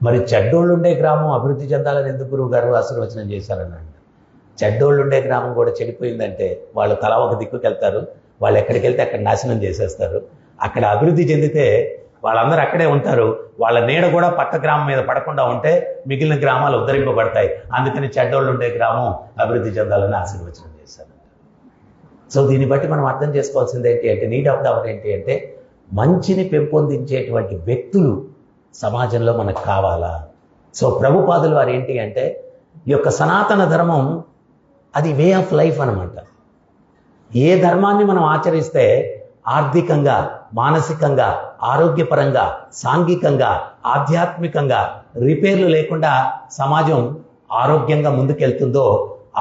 మరి చెడ్డోళ్ళు ఉండే గ్రామం అభివృద్ధి చెందాలని ఎందుకు గురువు గారు ఆశీర్వచనం చేశారన్నాడు. చెడ్డోళ్ళు ఉండే గ్రామం కూడా చెడిపోయిందంటే వాళ్ళు తలా ఒక దిక్కుకి వెళ్తారు, వాళ్ళు ఎక్కడికి వెళ్తే అక్కడ నాశనం చేసేస్తారు. అక్కడ అభివృద్ధి చెందితే వాళ్ళందరూ అక్కడే ఉంటారు, వాళ్ళ నీడ కూడా పక్క గ్రామం మీద పడకుండా ఉంటే మిగిలిన గ్రామాలు ఉద్ధరింపబడతాయి. అందుకని చెడ్డోళ్ళు ఉండే గ్రామం అభివృద్ధి చెందాలని ఆశీర్వచనం చేశారు. సో దీన్ని బట్టి మనం అర్థం చేసుకోవాల్సింది ఏంటి అంటే, నీడ్ ఆఫ్ ద అవర్ ఏంటి అంటే, మంచిని పెంపొందించేటువంటి వ్యక్తులు సమాజంలో మనకు కావాలా. సో ప్రభుపాదులు వారు ఏంటి అంటే, ఈ యొక్క సనాతన ధర్మం అది వే ఆఫ్ లైఫ్ అనమాట. ఏ ధర్మాన్ని మనం ఆచరిస్తే ఆర్థికంగా, మానసికంగా, ఆరోగ్యపరంగా, సాంఘికంగా, ఆధ్యాత్మికంగా రిపేర్లు లేకుండా సమాజం ఆరోగ్యంగా ముందుకెళ్తుందో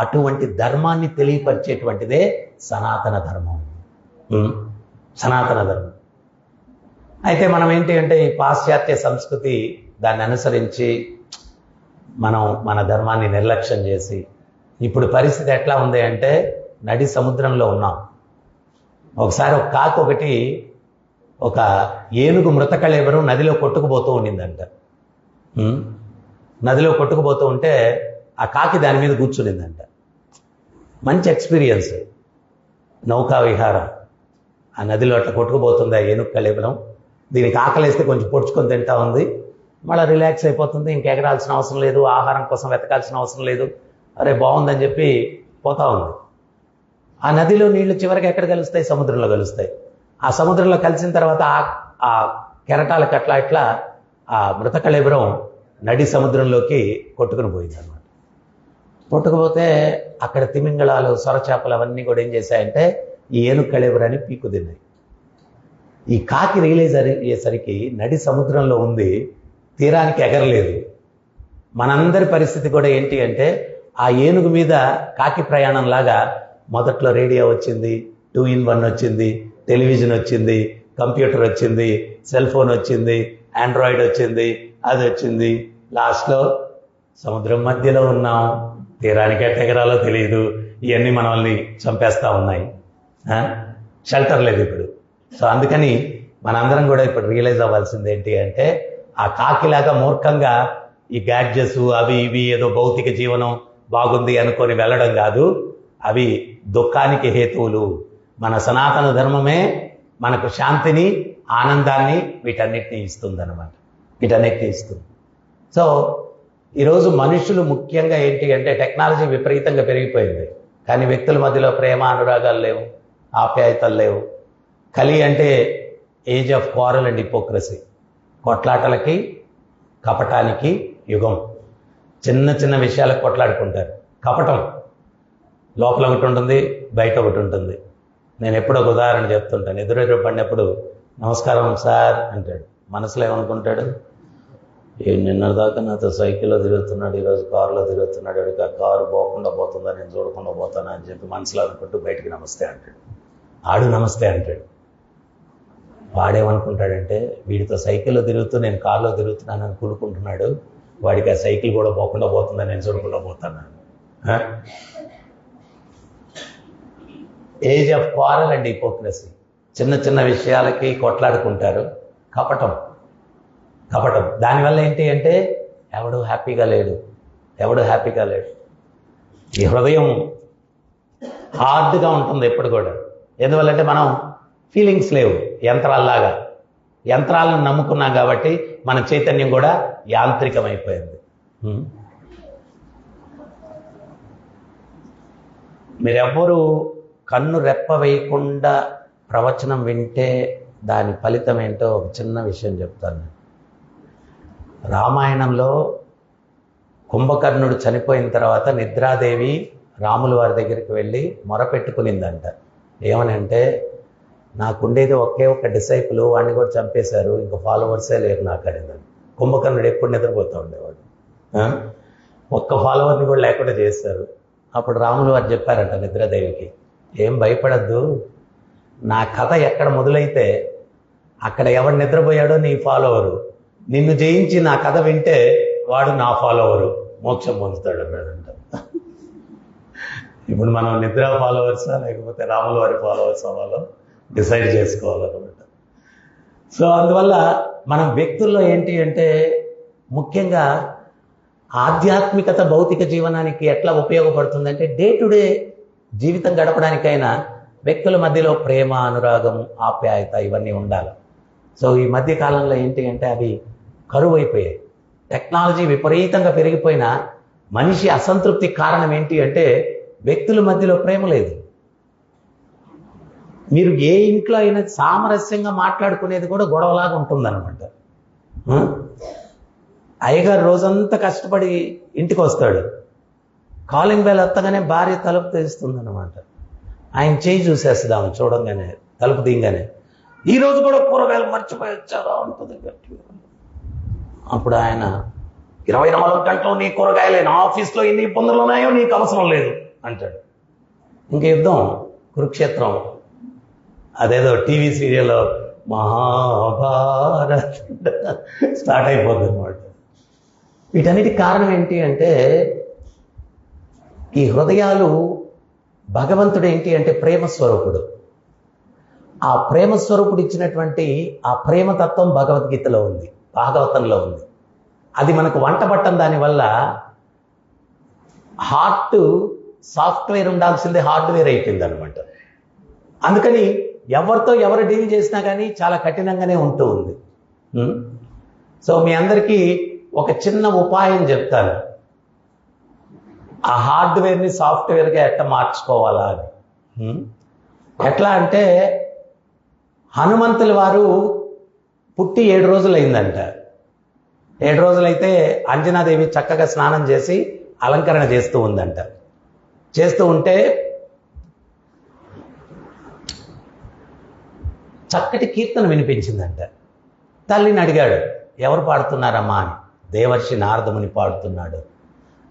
అటువంటి ధర్మాన్ని తెలియపరిచేటువంటిదే సనాతన ధర్మం. సనాతన ధర్మం. అయితే మనం ఏంటి అంటే, ఈ పాశ్చాత్య సంస్కృతి దాన్ని అనుసరించి మనం మన ధర్మాన్ని నిర్లక్ష్యం చేసి, ఇప్పుడు పరిస్థితి ఎట్లా ఉంది అంటే, నడి సముద్రంలో ఉన్నాం. ఒకసారి ఒక కాకి ఒకటి ఒక ఏనుగు మృతకళేబరం నదిలో కొట్టుకుపోతూ ఉండిందంట. నదిలో కొట్టుకుపోతూ ఉంటే ఆ కాకి దాని మీద కూర్చునిందంట. మంచి ఎక్స్పీరియన్స్. నౌకా విహారం. ఆ నదిలో అట్లా కొట్టుకుపోతుంది ఆ ఏనుగు కళేబరం. దీనికి ఆకలేస్తే కొంచెం పొడుచుకొని తింటా ఉంది, మళ్ళీ రిలాక్స్ అయిపోతుంది. ఇంకెగరాల్సిన అవసరం లేదు, ఆహారం కోసం వెతకాల్సిన అవసరం లేదు. అరే బాగుందని చెప్పి పోతా ఉంది. ఆ నదిలో నీళ్లు చివరికి ఎక్కడ కలుస్తాయి? సముద్రంలో కలుస్తాయి. ఆ సముద్రంలో కలిసిన తర్వాత ఆ కెరటాలకు అట్లా ఇట్లా ఆ మృతకళేబరం నడి సముద్రంలోకి కొట్టుకుని పోయింది అనమాట. కొట్టుకుపోతే అక్కడ తిమింగళాలు, సొరచేపలు అవన్నీ కూడా ఏం చేశాయంటే ఈ ఏనుగు కళేబరాన్ని పీక్కు తిన్నాయి. ఈ కాకి రియలైజ్ అయ్యేసరికి నడి సముద్రంలో ఉంది, తీరానికి ఎగరలేదు. మనందరి పరిస్థితి కూడా ఏంటి అంటే, ఆ ఏనుగు మీద కాకి ప్రయాణం లాగా మొదట్లో రేడియో వచ్చింది, 2-in-1 వచ్చింది, టెలివిజన్ వచ్చింది, కంప్యూటర్ వచ్చింది, సెల్ ఫోన్ వచ్చింది, ఆండ్రాయిడ్ వచ్చింది, అది వచ్చింది. లాస్ట్లో సముద్రం మధ్యలో ఉన్నాం, తీరానికి ఎట్టెగరాలో తెలియదు. ఇవన్నీ మనల్ని చంపేస్తూ ఉన్నాయి. షెల్టర్ లేదు ఇప్పుడు. సో అందుకని మనందరం కూడా ఇప్పుడు రియలైజ్ అవ్వాల్సింది ఏంటి అంటే, ఆ కాకిలాగా మూర్ఖంగా ఈ గ్యాడ్జెట్స్ అవి ఇవి ఏదో భౌతిక జీవనం బాగుంది అనుకొని వెళ్ళడం కాదు. అవి దుఃఖానికి హేతువులు. మన సనాతన ధర్మమే మనకు శాంతిని, ఆనందాన్ని వీటన్నిటిని ఇస్తుంది అనమాట. వీటన్నిటిని ఇస్తుంది. సో ఈరోజు మనుషులు ముఖ్యంగా ఏంటి అంటే టెక్నాలజీ విపరీతంగా పెరిగిపోయింది, కానీ వ్యక్తుల మధ్యలో ప్రేమ అనురాగాలు లేవు, ఆప్యాయతలు లేవు. కలి అంటే age of quarrel and hypocrisy, కొట్లాటలకి కపటానికి యుగం. చిన్న చిన్న విషయాలకు కొట్లాడుకుంటారు. కపటం లోపల ఒకటి ఉంటుంది, బయట ఒకటి ఉంటుంది. నేను ఎప్పుడో ఒక ఉదాహరణ చెప్తుంటాను. ఎదురెదురు పడినప్పుడు నమస్కారం సార్ అంటాడు, మనసులో ఏమనుకుంటాడు, నిన్నటిదాకా నాతో సైకిల్లో తిరుగుతున్నాడు, ఈరోజు కారులో తిరుగుతున్నాడు, ఆ కారు పోకుండా పోతుందా, నేను చూడకుండా పోతానా అని చెప్పి మనసులో అనుకుంటూ బయటికి నమస్తే అంటాడు. ఆడు నమస్తే అంటాడు. వాడేమనుకుంటాడంటే వీడితో సైకిల్లో తిరుగుతూ నేను కారులో తిరుగుతున్నానని కూలుకుంటున్నాడు, వాడికి ఆ సైకిల్ కూడా పోకుండా పోతుందా, నేను చూడకుండా పోతాను. Age of quarrel and hypocrisy. చిన్న చిన్న విషయాలకి కొట్లాడుకుంటారు. కపటం. దానివల్ల ఏంటి అంటే ఎవడు హ్యాపీగా లేడు. ఈ హృదయం హార్డ్గా ఉంటుంది ఎప్పుడు కూడా. ఎందువల్లంటే మనం ఫీలింగ్స్ లేవు, యంత్రాలను నమ్ముకున్నాం కాబట్టి మన చైతన్యం కూడా యాంత్రికమైపోయింది. మీరెవ్వరూ కన్ను రెప్ప వేయకుండా ప్రవచనం వింటే దాని ఫలితం ఏంటో ఒక చిన్న విషయం చెప్తాను. రామాయణంలో కుంభకర్ణుడు చనిపోయిన తర్వాత నిద్రాదేవి రాముల వారి దగ్గరికి వెళ్ళి మొరపెట్టుకునిందంట. ఏమని అంటే, నాకుండేది ఒకే ఒక్క డిసైపుల్, వాడిని కూడా చంపేశారు, ఇంకా ఫాలోవర్సే లేరు నాకు అనిందని. కుంభకర్ణుడు ఎప్పుడు నిద్రపోతూ ఉండేవాడు, ఒక్క ఫాలోవర్ని కూడా లేకుండా చేశారు. అప్పుడు రాములు వారు చెప్పారంట నిద్రాదేవికి, ఏం భయపడద్దు, నా కథ ఎక్కడ మొదలైతే అక్కడ ఎవడు నిద్రపోయాడో నీ ఫాలోవరు, నిన్ను జయించి నా కథ వింటే వాడు నా ఫాలోవరు, మోక్షం పొందుతాడు అన్నాడంట. ఇప్పుడు మనం నిద్ర ఫాలోవర్సా లేకపోతే రాముల వారి ఫాలోవర్స్ అవ్వాలో డిసైడ్ చేసుకోవాలన్నమాట. సో అందువల్ల మనం వ్యక్తుల్లో ఏంటి అంటే ముఖ్యంగా ఆధ్యాత్మికత భౌతిక జీవనానికి ఎట్లా ఉపయోగపడుతుందంటే డే టు డే జీవితం గడపడానికైనా వ్యక్తుల మధ్యలో ప్రేమ, అనురాగం, ఆప్యాయత ఇవన్నీ ఉండాలి. సో ఈ మధ్య కాలంలో ఏంటి అంటే అవి కరువు అయిపోయాయి. టెక్నాలజీ విపరీతంగా పెరిగిపోయినా మనిషి అసంతృప్తికి కారణం ఏంటి అంటే వ్యక్తుల మధ్యలో ప్రేమ లేదు. మీరు ఏ ఇంట్లో అయినా సామరస్యంగా మాట్లాడుకునేది కూడా గొడవలాగా ఉంటుందన్నమాట. అయ్యగారు రోజంతా కష్టపడి ఇంటికి వస్తాడు, కాలింగ్ బెల్ వస్తగానే భార్య తలుపు తెస్తుందన్నమాట. ఆయన చేయి చూసేస్తాం చూడంగానే, తలుపు దింగానే, ఈరోజు కూడా కూరగాయలు మర్చిపోయి వచ్చారా ఉంటుంది గట్టిగా. అప్పుడు ఆయన 24 గంటలు నీ కూరగాయలే, నా ఆఫీస్లో ఎన్ని ఇబ్బందులు ఉన్నాయో నీకు అవసరం లేదు అంటాడు. ఇంక యుద్ధం, కురుక్షేత్రం, అదేదో టీవీ సీరియల్లో మహాభారత్ స్టార్ట్ అయిపోద్ది అనమాట. వీటన్నిటికి కారణం ఏంటి అంటే ఈ హృదయాలు, భగవంతుడు ఏంటి అంటే ప్రేమ స్వరూపుడు. ఆ ప్రేమ స్వరూపుడు ఇచ్చినటువంటి ఆ ప్రేమతత్వం భగవద్గీతలో ఉంది, భాగవతంలో ఉంది. అది మనకు వంట పట్టం. దానివల్ల హార్ట్ సాఫ్ట్వేర్ ఉండాల్సిందే హార్డ్వేర్ అయిపోయింది అనమాట. అందుకని ఎవరితో ఎవరు డీల్ చేసినా కానీ చాలా కఠినంగానే ఉంటూ ఉంది. సో మీ అందరికీ ఒక చిన్న ఉపాయం చెప్తాను, ఆ హార్డ్వేర్ని సాఫ్ట్వేర్గా ఎట్లా మార్చుకోవాలా అని. ఎట్లా అంటే హనుమంతుల వారు పుట్టి 7 రోజులు అయిందంట. 7 రోజులైతే అంజనాదేవి చక్కగా స్నానం చేసి అలంకరణ చేస్తూ ఉందంట. చేస్తూ ఉంటే చక్కటి కీర్తన వినిపించిందంట. తల్లిని అడిగాడు, ఎవరు పాడుతున్నారమ్మా అని. దేవర్షి నారదముని పాడుతున్నాడు.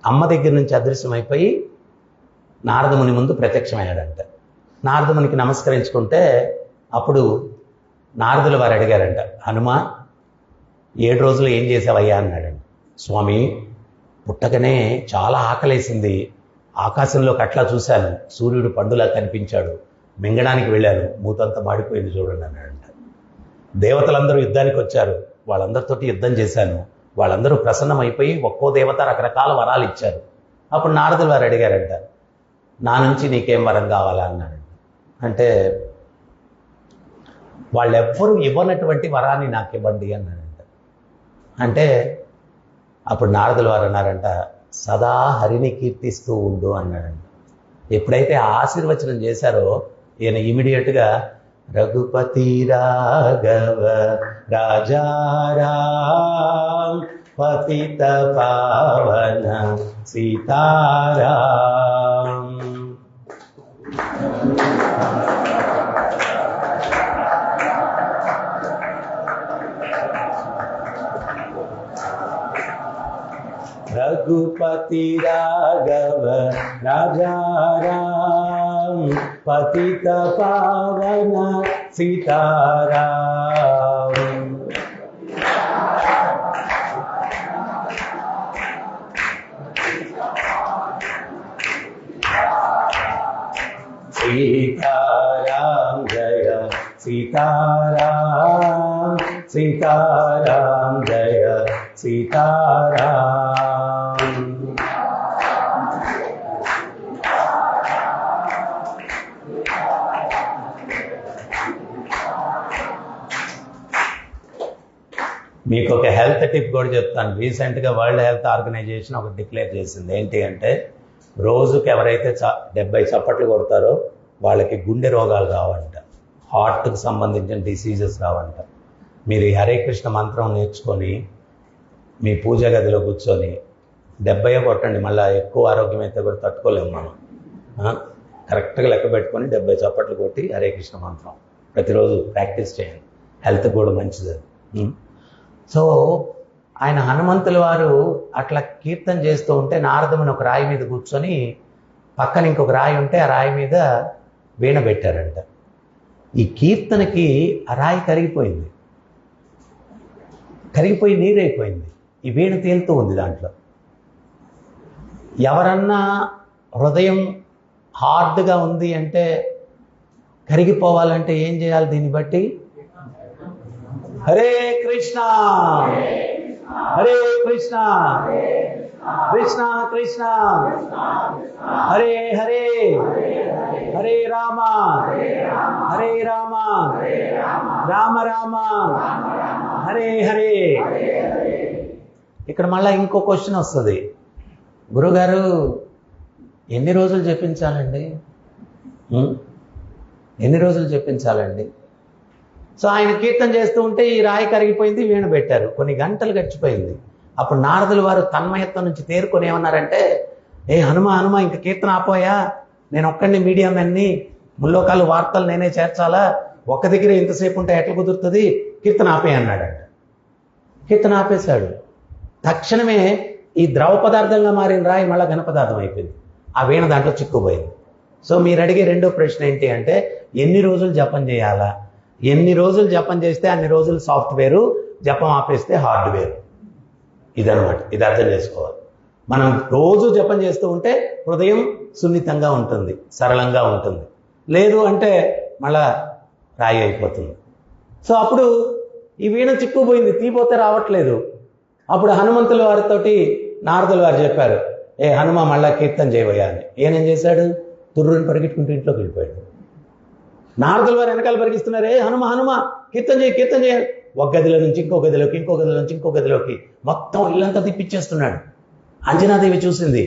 అమ్మ దగ్గర నుంచి అదృశ్యమైపోయి నారదముని ముందు ప్రత్యక్షమయ్యాడంట. నారదమునికి నమస్కరించుకుంటే అప్పుడు నారదుల వారు అడిగారంట, హనుమ 7 రోజులు ఏం చేసావయ్యా అన్నాడండి. స్వామి, పుట్టకనే చాలా ఆకలేసింది, ఆకాశంలోకి అట్లా చూశాను, సూర్యుడు పండులా కనిపించాడు, మింగడానికి వెళ్ళాను, మూతంతా మాడిపోయింది చూడండి అన్నాడంట. దేవతలందరూ యుద్ధానికి వచ్చారు, వాళ్ళందరితోటి యుద్ధం చేశాను, వాళ్ళందరూ ప్రసన్నమైపోయి ఒక్కో దేవత రకరకాల వరాలు ఇచ్చారు. అప్పుడు నారదుల వారు అడిగారంట, నా నుంచి నీకేం వరం కావాలా అన్నాడు. అంటే వాళ్ళెవ్వరూ ఇవ్వనటువంటి వరాన్ని నాకు ఇవ్వండి అన్నాడంట. అంటే అప్పుడు నారదుల వారు అన్నారంట, సదా హరిని కీర్తిస్తూ ఉండు అన్నాడంట. ఎప్పుడైతే ఆ ఆశీర్వచనం చేశారో ఈయన ఇమీడియట్గా రఘుపతి రాఘవ రాజారాం పతిత పావన సీతారాం. రఘుపతి రాఘవ రాజారాం పతిత పావన సీతారాం. సీతారాం జయ సీతారాం సీతారాం జయ సీతారాం. మీకు ఒక హెల్త్ టిప్ కూడా చెప్తాను. రీసెంట్గా వరల్డ్ హెల్త్ ఆర్గనైజేషన్ ఒకటి డిక్లేర్ చేసింది. ఏంటి అంటే, రోజుకి ఎవరైతే 70 చప్పట్లు కొడతారో వాళ్ళకి గుండె రోగాలు రావంట, హార్ట్కి సంబంధించిన డిసీజెస్ రావంట. మీరు ఈ హరే కృష్ణ మంత్రం నేర్చుకొని మీ పూజ గదిలో కూర్చొని 70 కొట్టండి. మళ్ళీ ఎక్కువ ఆరోగ్యం అయితే కూడా తట్టుకోలేము మనం. కరెక్ట్గా లెక్క పెట్టుకొని 70 చప్పట్లు కొట్టి హరే కృష్ణ మంత్రం ప్రతిరోజు ప్రాక్టీస్ చేయండి. హెల్త్ కూడా మంచిది. సో ఆయన హనుమంతుల వారు అట్లా కీర్తన చేస్తూ ఉంటే నారదముని ఒక రాయి మీద కూర్చొని, పక్కన ఇంకొక రాయి ఉంటే ఆ రాయి మీద వీణ పెట్టారంట. ఈ కీర్తనకి ఆ రాయి కరిగిపోయింది, కరిగిపోయి నీరైపోయింది. ఈ వీణ తేలుతూ ఉంది దాంట్లో. ఎవరన్నా హృదయం హార్డ్గా ఉంది అంటే, కరిగిపోవాలంటే ఏం చేయాలి? దీన్ని బట్టి హరే కృష్ణ హరే కృష్ణ కృష్ణ కృష్ణ హరే హరే హరే రామ హరే రామ రామ రామ హరే హరే. ఇక్కడ మళ్ళీ ఇంకో క్వశ్చన్ వస్తుంది, గురుగారు ఎన్ని రోజులు జపించాలండి? ఎన్ని రోజులు జపించాలండి? సో ఆయన కీర్తన చేస్తూ ఉంటే ఈ రాయి కరిగిపోయింది, వీణ పెట్టారు. కొన్ని గంటలు గడిచిపోయింది. అప్పుడు నారదుల వారు తన్మయత్వం నుంచి తేరుకొని ఏమన్నారంటే, ఏ హనుమ హనుమ ఇంక కీర్తన ఆపోయా, నేను ఒక్కడిని మీడియా మెన్ని, ముల్లోకాలు వార్తలు నేనే చేర్చాలా, ఒక్క దగ్గర ఇంతసేపు ఉంటే ఎట్లా కుదురుతుంది, కీర్తన ఆపే అన్నాడంట. కీర్తన ఆపేశాడు. తక్షణమే ఈ ద్రవ పదార్థంగా మారిన రాయి మళ్ళీ ఘన పదార్థం అయిపోయింది. ఆ వీణ దాంట్లో చిక్కుపోయింది. సో మీరు అడిగే రెండో ప్రశ్న ఏంటి అంటే, ఎన్ని రోజులు జపం చేయాలా? ఎన్ని రోజులు జపం చేస్తే అన్ని రోజులు సాఫ్ట్వేరు, జపం ఆపేస్తే హార్డ్వేర్. ఇదనమాట. ఇది అర్థం చేసుకోవాలి. మనం రోజు జపం చేస్తూ ఉంటే హృదయం సున్నితంగా ఉంటుంది, సరళంగా ఉంటుంది. లేదు అంటే మళ్ళా రాయి అయిపోతుంది. సో అప్పుడు ఈ వీణ చిక్కుపోయింది, తీపోతే రావట్లేదు. అప్పుడు హనుమంతుల వారితోటి నారదుల వారు చెప్పారు, ఏ హనుమ మళ్ళా కీర్తన చేయబోయా అని. ఏనేం చేశాడు? తుర్రుని పరిగెట్టుకుంటూ ఇంట్లోకి వెళ్ళిపోయాడు. నారదుల వారు వెనకాల పరిగిస్తున్నారు, ఏ హనుమ హనుమ కీర్తన చేయి కీర్తన చేయాలి. ఒక గదిలో నుంచి ఇంకో గదిలోకి, ఇంకో గదిలో నుంచి ఇంకో గదిలోకి, మొత్తం ఇల్లంతా తిప్పించేస్తున్నాడు. అంజనాదేవి చూసింది,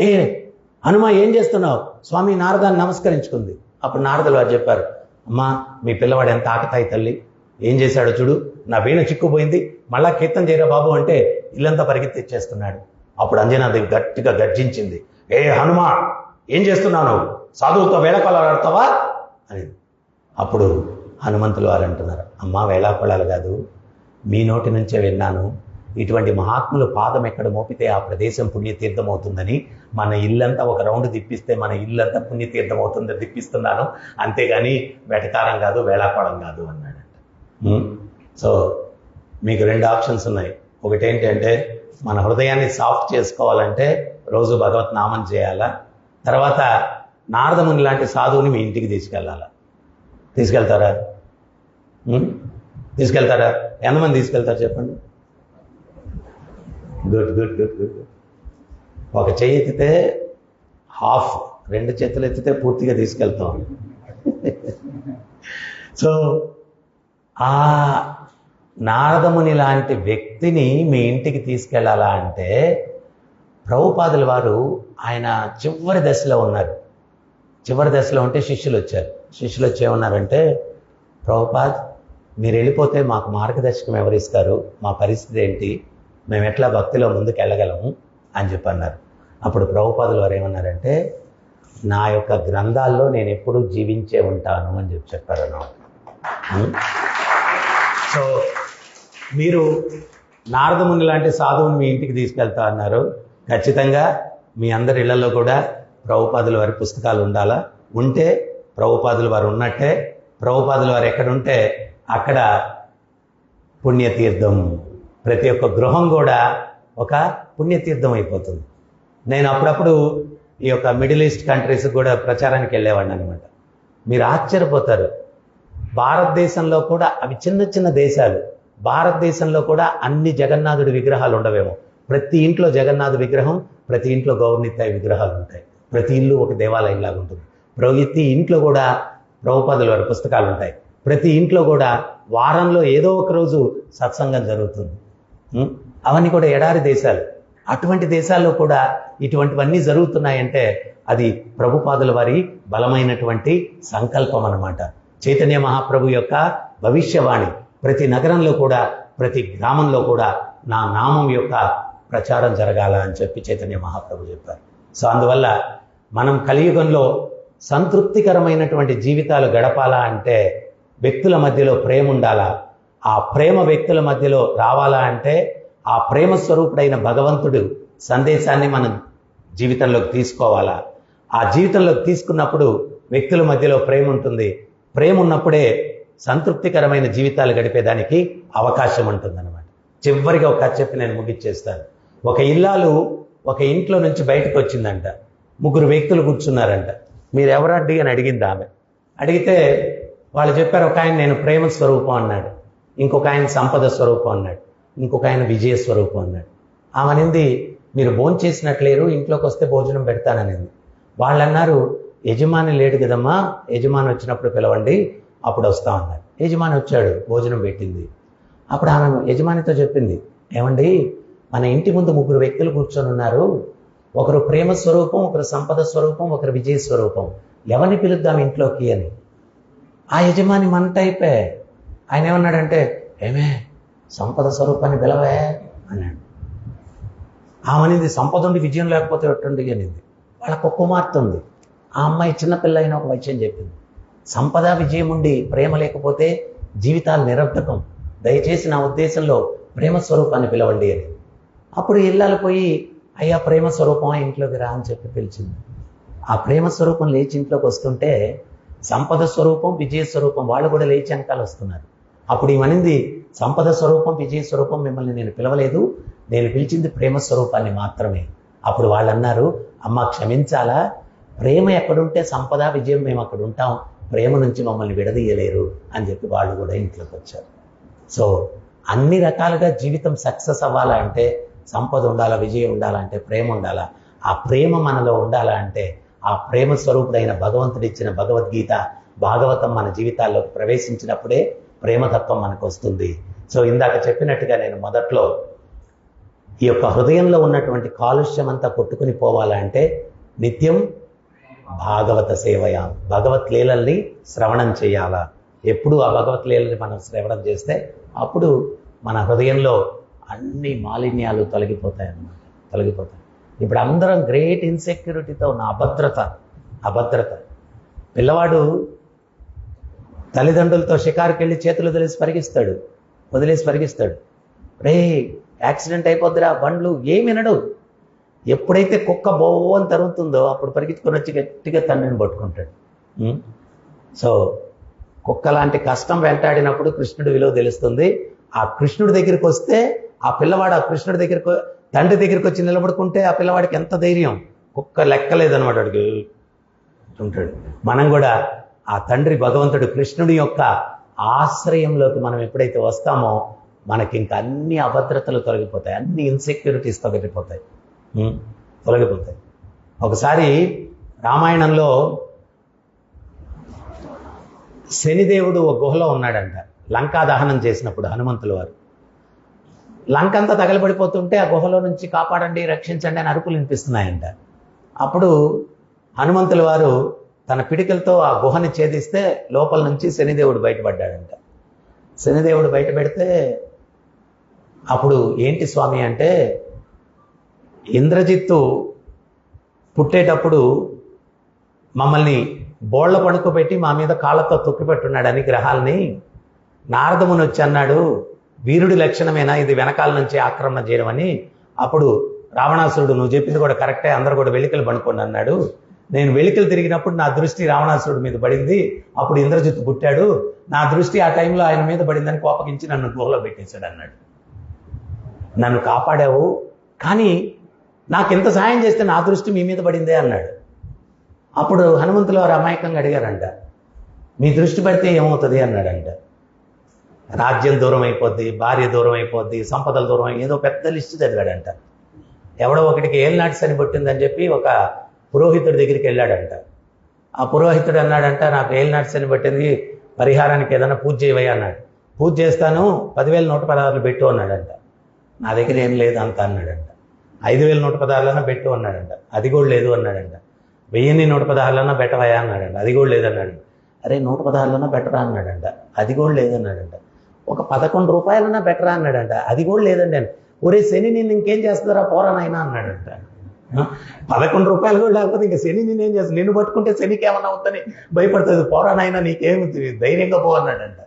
ఏ హనుమ ఏం చేస్తున్నావు? స్వామి నారదాన్ని నమస్కరించుకుంది. అప్పుడు నారదుల వారు చెప్పారు, అమ్మా మీ పిల్లవాడు ఎంత ఆకతాయి తల్లి, ఏం చేశాడో చూడు, నా వీణ చిక్కుపోయింది, మళ్ళా కీర్తన చేయరా బాబు అంటే ఇల్లంతా పరిగెత్తిచ్చేస్తున్నాడు. అప్పుడు అంజనాదేవి గట్టిగా గర్జించింది, ఏ హనుమ ఏం చేస్తున్నావు, సాధువుతో వేళకోళాలు ఆడతావా అని. అప్పుడు హనుమంతులు వారు అంటున్నారు, అమ్మా వేళాకోళాలు కాదు, మీ నోటి నుంచే విన్నాను, ఇటువంటి మహాత్ములు పాదం ఎక్కడ మోపితే ఆ ప్రదేశం పుణ్యతీర్థం అవుతుందని, మన ఇల్లంతా ఒక రౌండ్ తిప్పిస్తే మన ఇల్లంతా పుణ్యతీర్థం అవుతుందని తిప్పిస్తున్నాను, అంతేగాని వెటకారం కాదు, వేళాకోళం కాదు అన్నాడంట. సో మీకు రెండు ఆప్షన్స్ ఉన్నాయి. ఒకటి ఏంటంటే, మన హృదయాన్ని సాఫ్ట్ చేసుకోవాలంటే రోజు భగవత్ నామం చేయాలా, తర్వాత నారదముని లాంటి సాధువుని మీ ఇంటికి తీసుకెళ్ళాలా. తీసుకెళ్తారా? తీసుకెళ్తారా? ఎంతమంది తీసుకెళ్తారు చెప్పండి? Good good good good. ఒక చెయ్యి ఎత్తితే హాఫ్, రెండు చేతులు ఎత్తితే పూర్తిగా తీసుకెళ్తాం. సో ఆ నారదముని లాంటి వ్యక్తిని మీ ఇంటికి తీసుకెళ్లాలా అంటే ప్రభుపాదుల వారు ఆయన చివరి దశలో ఉన్నారు. చివరి దశలో ఉంటే శిష్యులు వచ్చారు. శిష్యులు వచ్చి ఏమన్నారంటే, ప్రభుపాద్ మీరు వెళ్ళిపోతే మాకు మార్గదర్శకం ఎవరిస్తారు, మా పరిస్థితి ఏంటి, మేము ఎట్లా భక్తిలో ముందుకు వెళ్ళగలము అని చెప్పి అన్నారు. అప్పుడు ప్రభుపాదుల వారు ఏమన్నారంటే, నా యొక్క గ్రంథాల్లో నేను ఎప్పుడూ జీవించే ఉంటాను అని చెప్పి చెప్పారు అన్నమాట. సో మీరు నారదముని లాంటి సాధువుని మీ ఇంటికి తీసుకెళ్తా అన్నారు. ఖచ్చితంగా మీ అందరి ఇళ్లలో కూడా ప్రభుపాదుల వారి పుస్తకాలు ఉండాలా. ఉంటే ప్రభుపాదుల వారు ఉన్నట్టే. ప్రభుపాదుల వారు ఎక్కడుంటే అక్కడ పుణ్యతీర్థం, ప్రతి ఒక్క గృహం కూడా ఒక పుణ్యతీర్థం అయిపోతుంది. నేను అప్పుడప్పుడు ఈ యొక్క మిడిల్ ఈస్ట్ కంట్రీస్కి కూడా ప్రచారానికి వెళ్ళేవాడిని అనమాట. మీరు ఆశ్చర్యపోతారు, భారతదేశంలో కూడా అవి చిన్న చిన్న దేశాలు, భారతదేశంలో కూడా అన్ని జగన్నాథుడి విగ్రహాలు ఉండవేమో. ప్రతి ఇంట్లో జగన్నాథుడి విగ్రహం, ప్రతి ఇంట్లో గౌరనిత్తాయి విగ్రహాలు ఉంటాయి. ప్రతి ఇల్లు ఒక దేవాలయం లాగా ఉంటుంది. ప్రతి ఇంట్లో కూడా ప్రభుపాదుల వారి పుస్తకాలు ఉంటాయి. ప్రతి ఇంట్లో కూడా వారంలో ఏదో ఒక రోజు సత్సంగం జరుగుతుంది. అవన్నీ కూడా ఎడారి దేశాలు. అటువంటి దేశాల్లో కూడా ఇటువంటివన్నీ జరుగుతున్నాయంటే అది ప్రభుపాదుల వారి బలమైనటువంటి సంకల్పం అన్నమాట. చైతన్య మహాప్రభు యొక్క భవిష్యవాణి. ప్రతి నగరంలో కూడా, ప్రతి గ్రామంలో కూడా నా నామం యొక్క ప్రచారం జరగాల అని చెప్పి చైతన్య మహాప్రభు చెప్పారు. సో అందువల్ల మనం కలియుగంలో సంతృప్తికరమైనటువంటి జీవితాలు గడపాలా అంటే వ్యక్తుల మధ్యలో ప్రేమ ఉండాలా. ఆ ప్రేమ వ్యక్తుల మధ్యలో రావాలా అంటే ఆ ప్రేమ స్వరూపుడైన భగవంతుడు సందేశాన్ని మనం జీవితంలోకి తీసుకోవాలా. ఆ జీవితంలోకి తీసుకున్నప్పుడు వ్యక్తుల మధ్యలో ప్రేమ ఉంటుంది. ప్రేమ ఉన్నప్పుడే సంతృప్తికరమైన జీవితాలు గడిపేదానికి అవకాశం ఉంటుంది అనమాట. చివరిగా ఒక కథ చెప్పి నేను ముగిచ్చేస్తాను. ఒక ఇల్లాలు ఒక ఇంట్లో నుంచి బయటకు వచ్చిందంట. 3 వ్యక్తులు కూర్చున్నారంట. మీరు ఎవరండి అని అడిగింది ఆమె. అడిగితే వాళ్ళు చెప్పారు, ఒక ఆయన నేను ప్రేమ స్వరూపం అన్నాడు, ఇంకొక ఆయన సంపద స్వరూపం అన్నాడు, ఇంకొక ఆయన విజయ స్వరూపం అన్నాడు. ఆమె అనింది, మీరు భోజనం చేసినట్లేరు, ఇంట్లోకి వస్తే భోజనం పెడతాననింది. వాళ్ళు అన్నారు, యజమాని లేడు కదమ్మా, యజమాని వచ్చినప్పుడు పిలవండి, అప్పుడు వస్తామన్నారు. యజమాని వచ్చాడు, భోజనం పెట్టింది. అప్పుడు ఆమె యజమానితో చెప్పింది, ఏమండి మన ఇంటి ముందు 3 వ్యక్తులు కూర్చొని ఉన్నారు, ఒకరు ప్రేమ స్వరూపం, ఒకరు సంపద స్వరూపం, ఒకరు విజయ స్వరూపం, ఎవరిని పిలుద్దాం ఇంట్లోకి అని. ఆ యజమాని మంట అయిపోయా. ఆయన ఏమన్నాడంటే, ఏమే సంపద స్వరూపాన్ని పిలవే అన్నాడు. ఆమెనింది, సంపద ఉండి విజయం లేకపోతే ఎట్టుండి అనింది. వాళ్ళకు ఒక కుమార్తె ఉంది. ఆ అమ్మాయి చిన్నపిల్ల అయిన ఒక విషయం చెప్పింది, సంపద విజయం ఉండి ప్రేమ లేకపోతే జీవితాలు నిరర్థకం, దయచేసి నా ఉద్దేశంలో ప్రేమ స్వరూపాన్ని పిలవండి అని. అప్పుడు ఇళ్ళాలు పోయి, అయ్యా ప్రేమ స్వరూపం ఇంట్లోకి రా అని చెప్పి పిలిచింది. ఆ ప్రేమ స్వరూపం లేచి ఇంట్లోకి వస్తుంటే సంపద స్వరూపం, విజయ స్వరూపం వాళ్ళు కూడా లేచి వెనకాల వస్తున్నారు. అప్పుడు ఏమనింది, సంపద స్వరూపం, విజయ స్వరూపం మిమ్మల్ని నేను పిలవలేదు, నేను పిలిచింది ప్రేమ స్వరూపాన్ని మాత్రమే. అప్పుడు వాళ్ళు అన్నారు, అమ్మ క్షమించాలా, ప్రేమ ఎక్కడుంటే సంపద విజయం మేము అక్కడ ఉంటాం, ప్రేమ నుంచి మమ్మల్ని విడదీయలేరు అని చెప్పి వాళ్ళు కూడా ఇంట్లోకి వచ్చారు. సో అన్ని రకాలుగా జీవితం సక్సెస్ అవ్వాలంటే సంపద ఉండాలా, విజయం ఉండాలంటే ప్రేమ ఉండాలా. ఆ ప్రేమ మనలో ఉండాలంటే ఆ ప్రేమ స్వరూపుడైన భగవంతుడు ఇచ్చిన భగవద్గీత, భాగవతం మన జీవితాల్లోకి ప్రవేశించినప్పుడే ప్రేమతత్వం మనకు వస్తుంది. సో ఇందాక చెప్పినట్టుగా నేను మొదట్లో ఈ యొక్క హృదయంలో ఉన్నటువంటి కాలుష్యం అంతా కొట్టుకుని పోవాలంటే నిత్యం భాగవత సేవయ, భగవత్ లీలల్ని శ్రవణం చేయాలా. ఎప్పుడు ఆ భగవత్ లీలని మనం శ్రవణం చేస్తే అప్పుడు మన హృదయంలో అన్ని మాలిన్యాలు తొలగిపోతాయి. ఇప్పుడు అందరం గ్రేట్ ఇన్సెక్యూరిటీతో ఉన్న అభద్రత. పిల్లవాడు తల్లిదండ్రులతో షికారుకి వెళ్ళి చేతులు వదిలేసి పరిగిస్తాడు. రే యాక్సిడెంట్ అయిపోద్దిరా, బండ్లు ఏమి వినడు. ఎప్పుడైతే కుక్క బోవని తరుగుతుందో అప్పుడు పరిగెత్తుకొని వచ్చి గట్టిగా తండ్రిని పట్టుకుంటాడు. సో కుక్క లాంటి కష్టం వెంటాడినప్పుడు కృష్ణుడి విలువ తెలుస్తుంది. ఆ కృష్ణుడి దగ్గరికి వస్తే ఆ పిల్లవాడు ఆ కృష్ణుడి దగ్గరకు, తండ్రి దగ్గరికి వచ్చి నిలబడుకుంటే ఆ పిల్లవాడికి ఎంత ధైర్యం. కుక్క లెక్కలేదనమాట, వాడికి ఉంటాడు. మనం కూడా ఆ తండ్రి భగవంతుడు కృష్ణుడి యొక్క ఆశ్రయంలోకి మనం ఎప్పుడైతే వస్తామో మనకి ఇంకా అన్ని అభద్రతలు తొలగిపోతాయి, అన్ని ఇన్సెక్యూరిటీస్ తొలగిపోతాయి. ఒకసారి రామాయణంలో శనిదేవుడు ఒక గుహలో ఉన్నాడంట. లంకా దహనం చేసినప్పుడు హనుమంతుల వారు లంక అంతా తగలబడిపోతుంటే ఆ గుహలో నుంచి కాపాడండి, రక్షించండి అని అరుపులు వినిపిస్తున్నాయంట. అప్పుడు హనుమంతుల వారు తన పిడికలతో ఆ గుహని ఛేదిస్తే లోపల నుంచి శనిదేవుడు బయటపడ్డాడంట. శనిదేవుడు బయట పెడితే అప్పుడు ఏంటి స్వామి అంటే, ఇంద్రజిత్తు పుట్టేటప్పుడు మమ్మల్ని బోళ్ల పడుకోబెట్టి మా మీద కాళ్ళతో తొక్కిపెట్టున్నాడని గ్రహాలని నారదముని వచ్చి అన్నాడు, వీరుడి లక్షణమేనా ఇది వెనకాల నుంచి ఆక్రమణ చేయడం అని. అప్పుడు రావణాసురుడు నువ్వు చెప్పింది కూడా కరెక్టే, అందరూ కూడా వెలికలు పడుకోండి అన్నాడు. నేను వెలికలు తిరిగినప్పుడు నా దృష్టి రావణాసురుడి మీద పడింది, అప్పుడు ఇంద్రజిత్తు పుట్టాడు, నా దృష్టి ఆ టైంలో ఆయన మీద పడిందని కోపగించి నన్ను గుహలో పెట్టేశాడు అన్నాడు. నన్ను కాపాడావు, కానీ నాకు ఎంత సాయం చేస్తే నా దృష్టి మీ మీద పడిందే అన్నాడు. అప్పుడు హనుమంతుల వారు అమాయకంగా అడిగారంట, మీ దృష్టి పడితే ఏమవుతుంది అన్నాడంట. రాజ్యం దూరం అయిపోద్ది, భార్య దూరం అయిపోద్ది, సంపదలు దూరం ఏదో పెద్ద లిస్టు చదివాడంట. ఎవడో ఒకటికి ఏలినాటి శని పుట్టిందని చెప్పి ఒక పురోహితుడి దగ్గరికి వెళ్ళాడంట. ఆ పురోహితుడు అన్నాడంట, నాకు ఏలినాటి శని పట్టింది, పరిహారానికి ఏదైనా పూజ చేయవయ్యా అన్నాడు. పూజ చేస్తాను, 10,000 116 పెట్టు అన్నాడంట. నా దగ్గర ఏం లేదు అంత అన్నాడంట. 5,000 116 పెట్టు అన్నాడంట. అది కూడా లేదు అన్నాడంట. 1000 116 పెట్టవయ్యా అన్నాడంట. అది కూడా లేదన్నాడు. అరే 116 బెటరా అన్నాడంట. అది కూడా లేదన్నాడంట. ఒక 11 రూపాయలన్నా బెటరా అన్నాడంట. అది కూడా లేదండి అని. ఒరే శని నేను ఇంకేం చేస్తారా పోరానైనా అన్నాడంట. 11 రూపాయలు కూడా లేకపోతే ఇంకా శని నేనేం చేస్తాను, నిన్ను పట్టుకుంటే శనికి ఏమన్నా అవుతుందని భయపడుతుంది, పోరానైనా నీకేమి ధైర్యంగా పో అన్నాడంట.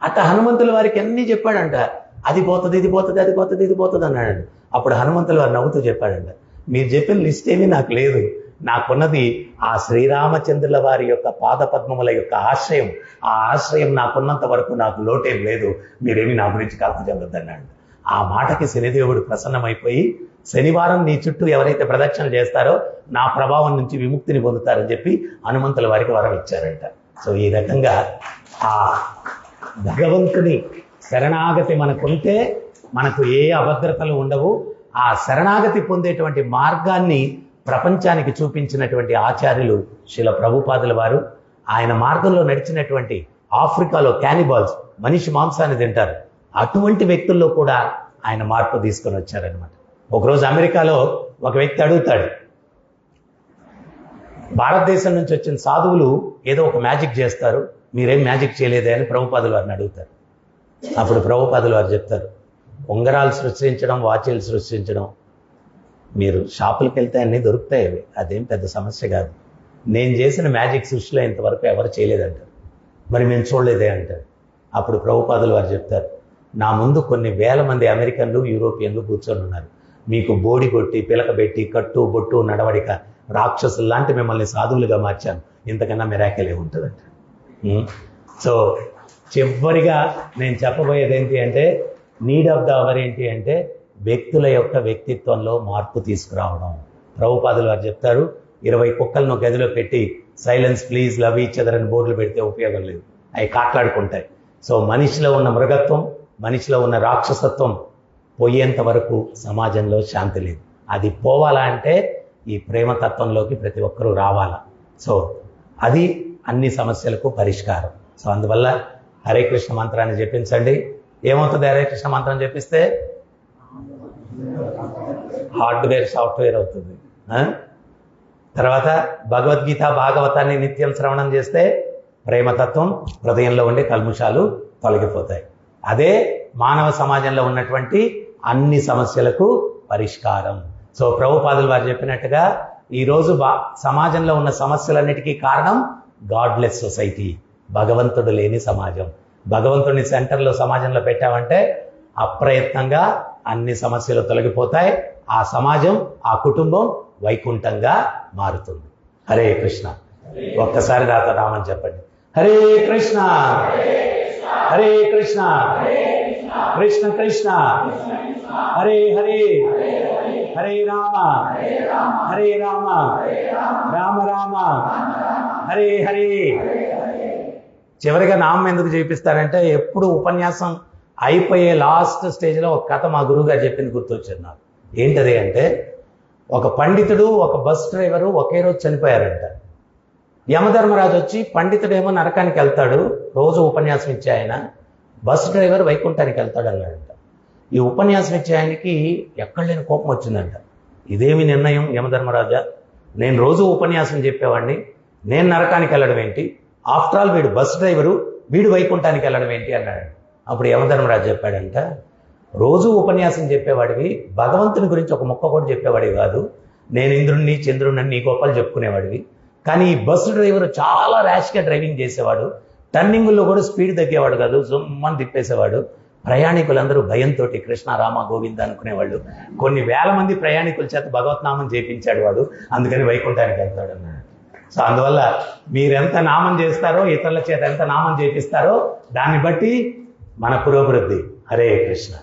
అట్ట హనుమంతుల వారికి అన్నీ చెప్పాడంట. అది పోతుంది, ఇది పోతుంది, అది పోతుంది, ఇది పోతుంది అన్నాడంట. అప్పుడు హనుమంతుల వారు నవ్వుతూ చెప్పాడంట, మీరు చెప్పిన లిస్ట్ ఏమీ నాకు లేదు, నాకున్నది ఆ శ్రీరామచంద్రుల వారి యొక్క పాదపద్మముల యొక్క ఆశ్రయం. ఆ ఆశ్రయం నాకున్నంత వరకు నాకు లోటేం లేదు, మీరేమి నా గురించి కలత చెందొద్దన్నాడు. ఆ మాటకి శనిదేవుడు ప్రసన్నమైపోయి, శనివారం నీ చుట్టూ ఎవరైతే ప్రదక్షిణలు చేస్తారో నా ప్రభావం నుంచి విముక్తిని పొందుతారని చెప్పి హనుమంతుల వారికి వరం ఇచ్చారంట. సో ఈ రకంగా ఆ భగవంతుని శరణాగతి మనకుంటే మనకు ఏ అభద్రతలు ఉండవు. ఆ శరణాగతి పొందేటువంటి మార్గాన్ని ప్రపంచానికి చూపించినటువంటి ఆచార్యులు శిల ప్రభుపాదుల వారు. ఆయన మార్గంలో నడిచినటువంటి ఆఫ్రికాలో క్యానిబాల్స్ మనిషి మాంసాన్ని తింటారు, అటువంటి వ్యక్తుల్లో కూడా ఆయన మార్పు తీసుకొని వచ్చారనమాట. ఒకరోజు అమెరికాలో ఒక వ్యక్తి అడుగుతాడు, భారతదేశం నుంచి వచ్చిన సాధువులు ఏదో ఒక మ్యాజిక్ చేస్తారు, మీరేం మ్యాజిక్ చేయలేదే అని ప్రభుపాదుల వారిని అడుగుతారు. అప్పుడు ప్రభుపాదుల వారు చెప్తారు, ఉంగరాలు సృష్టించడం, వాచీలు సృష్టించడం, మీరు షాపులకు వెళ్తే అన్నీ దొరుకుతాయి, అవి అదేం పెద్ద సమస్య కాదు. నేను చేసిన మ్యాజిక్ సృష్టిలో ఇంతవరకు ఎవరు చేయలేదంటారు. మరి మేము చూడలేదే అంటారు. అప్పుడు ప్రభుపాదుల వారు చెప్తారు, నా ముందు కొన్ని వేల మంది అమెరికన్లు, యూరోపియన్లు కూర్చొని ఉన్నారు, మీకు బోడి కొట్టి పిలకబెట్టి కట్టు బొట్టు నడవడిక రాక్షసులు లాంటి మిమ్మల్ని సాధువులుగా మార్చాను, ఇంతకన్నా మిరాకిలే ఉంటుందంట. సో చివరిగా నేను చెప్పబోయేది ఏంటి అంటే, నీడ్ ఆఫ్ ద అవర్ ఏంటి అంటే వ్యక్తుల యొక్క వ్యక్తిత్వంలో మార్పు తీసుకురావడం. ప్రభుపాదులు వారు చెప్తారు, 20 కుక్కలను గదిలో పెట్టి silence please love each other అని బోర్డులు పెడితే ఉపయోగం లేదు, అవి కాట్లాడుకుంటాయి. సో మనిషిలో ఉన్న మృగత్వం, మనిషిలో ఉన్న రాక్షసత్వం పోయేంత వరకు సమాజంలో శాంతి లేదు. అది పోవాలా అంటే ఈ ప్రేమతత్వంలోకి ప్రతి ఒక్కరూ రావాలా. సో అది అన్ని సమస్యలకు పరిష్కారం. సో అందువల్ల హరే కృష్ణ మంత్రాన్ని జపించండి. ఏమవుతుంది హరే కృష్ణ మంత్రం జపిస్తే? హార్డ్వేర్ సాఫ్ట్వేర్ అవుతుంది. తర్వాత భగవద్గీత భాగవతాన్ని నిత్యం శ్రవణం చేస్తే ప్రేమతత్వం, హృదయంలో ఉండే కల్ముషాలు తొలగిపోతాయి. అదే మానవ సమాజంలో ఉన్నటువంటి అన్ని సమస్యలకు పరిష్కారం. సో ప్రభుపాదులు వారు చెప్పినట్టుగా ఈరోజు సమాజంలో ఉన్న సమస్యలన్నిటికీ కారణం గాడ్లెస్ సొసైటీ, భగవంతుడు లేని సమాజం. భగవంతుడిని సెంటర్లో సమాజంలో పెట్టామంటే అప్రయత్నంగా అన్ని సమస్యలు తొలగిపోతాయి. ఆ సమాజం, ఆ కుటుంబం వైకుంఠంగా మారుతుంది. హరే కృష్ణ. ఒక్కసారి నాతో రామని చెప్పండి, హరే కృష్ణ హరే కృష్ణ కృష్ణ కృష్ణ హరే హరే హరే రామ హరే రామ రామ రామ హరే హరే. చివరిగా నామం ఎందుకు చేపిస్తారంటే, ఎప్పుడు ఉపన్యాసం అయిపోయే లాస్ట్ స్టేజ్లో ఒక కథ మా గురువు గారు చెప్పింది గుర్తొచ్చింది నాకు. ఏంటది అంటే, ఒక పండితుడు, ఒక బస్ డ్రైవరు ఒకే రోజు చనిపోయారంట. యమధర్మరాజు వచ్చి, పండితుడేమో నరకానికి వెళ్తాడు, రోజు ఉపన్యాసం ఇచ్చే ఆయన, బస్ డ్రైవర్ వైకుంఠానికి వెళ్తాడు అన్నాడంట. ఈ ఉపన్యాసం ఇచ్చే ఆయనకి ఎక్కడ లేని కోపం వచ్చిందంట. ఇదేమి నిర్ణయం యమధర్మరాజా, నేను రోజు ఉపన్యాసం చెప్పేవాడిని, నేను నరకానికి వెళ్ళడం ఏంటి, ఆఫ్టర్ ఆల్ వీడు బస్ డ్రైవరు, వీడు వైకుంఠానికి వెళ్ళడం ఏంటి అన్నాడు. అప్పుడు యమధర్మరాజు చెప్పాడంట, రోజు ఉపన్యాసం చెప్పేవాడివి, భగవంతుని గురించి ఒక మొక్క కూడా చెప్పేవాడివి కాదు, నేను ఇంద్రుణ్ణి చంద్రుణ్ణి నీ గొప్పలు చెప్పుకునేవాడివి. కానీ ఈ బస్సు డ్రైవర్ చాలా ర్యాష్గా డ్రైవింగ్ చేసేవాడు, టర్నింగుల్లో కూడా స్పీడ్ తగ్గేవాడు కాదు, జుమ్మని తిప్పేసేవాడు. ప్రయాణికులందరూ భయంతో కృష్ణ రామ గోవింద అనుకునేవాళ్ళు. కొన్ని వేల మంది ప్రయాణికుల చేత భగవత్నామం చేయించాడు వాడు, అందుకని వైకుంఠానికి వెళ్తాడు అన్నాడు. సో అందువల్ల మీరెంత నామం చేస్తారో, ఇతరుల చేత ఎంత నామం చేపిస్తారో దాన్ని బట్టి మన పురోభివృద్ధి. హరే కృష్ణ.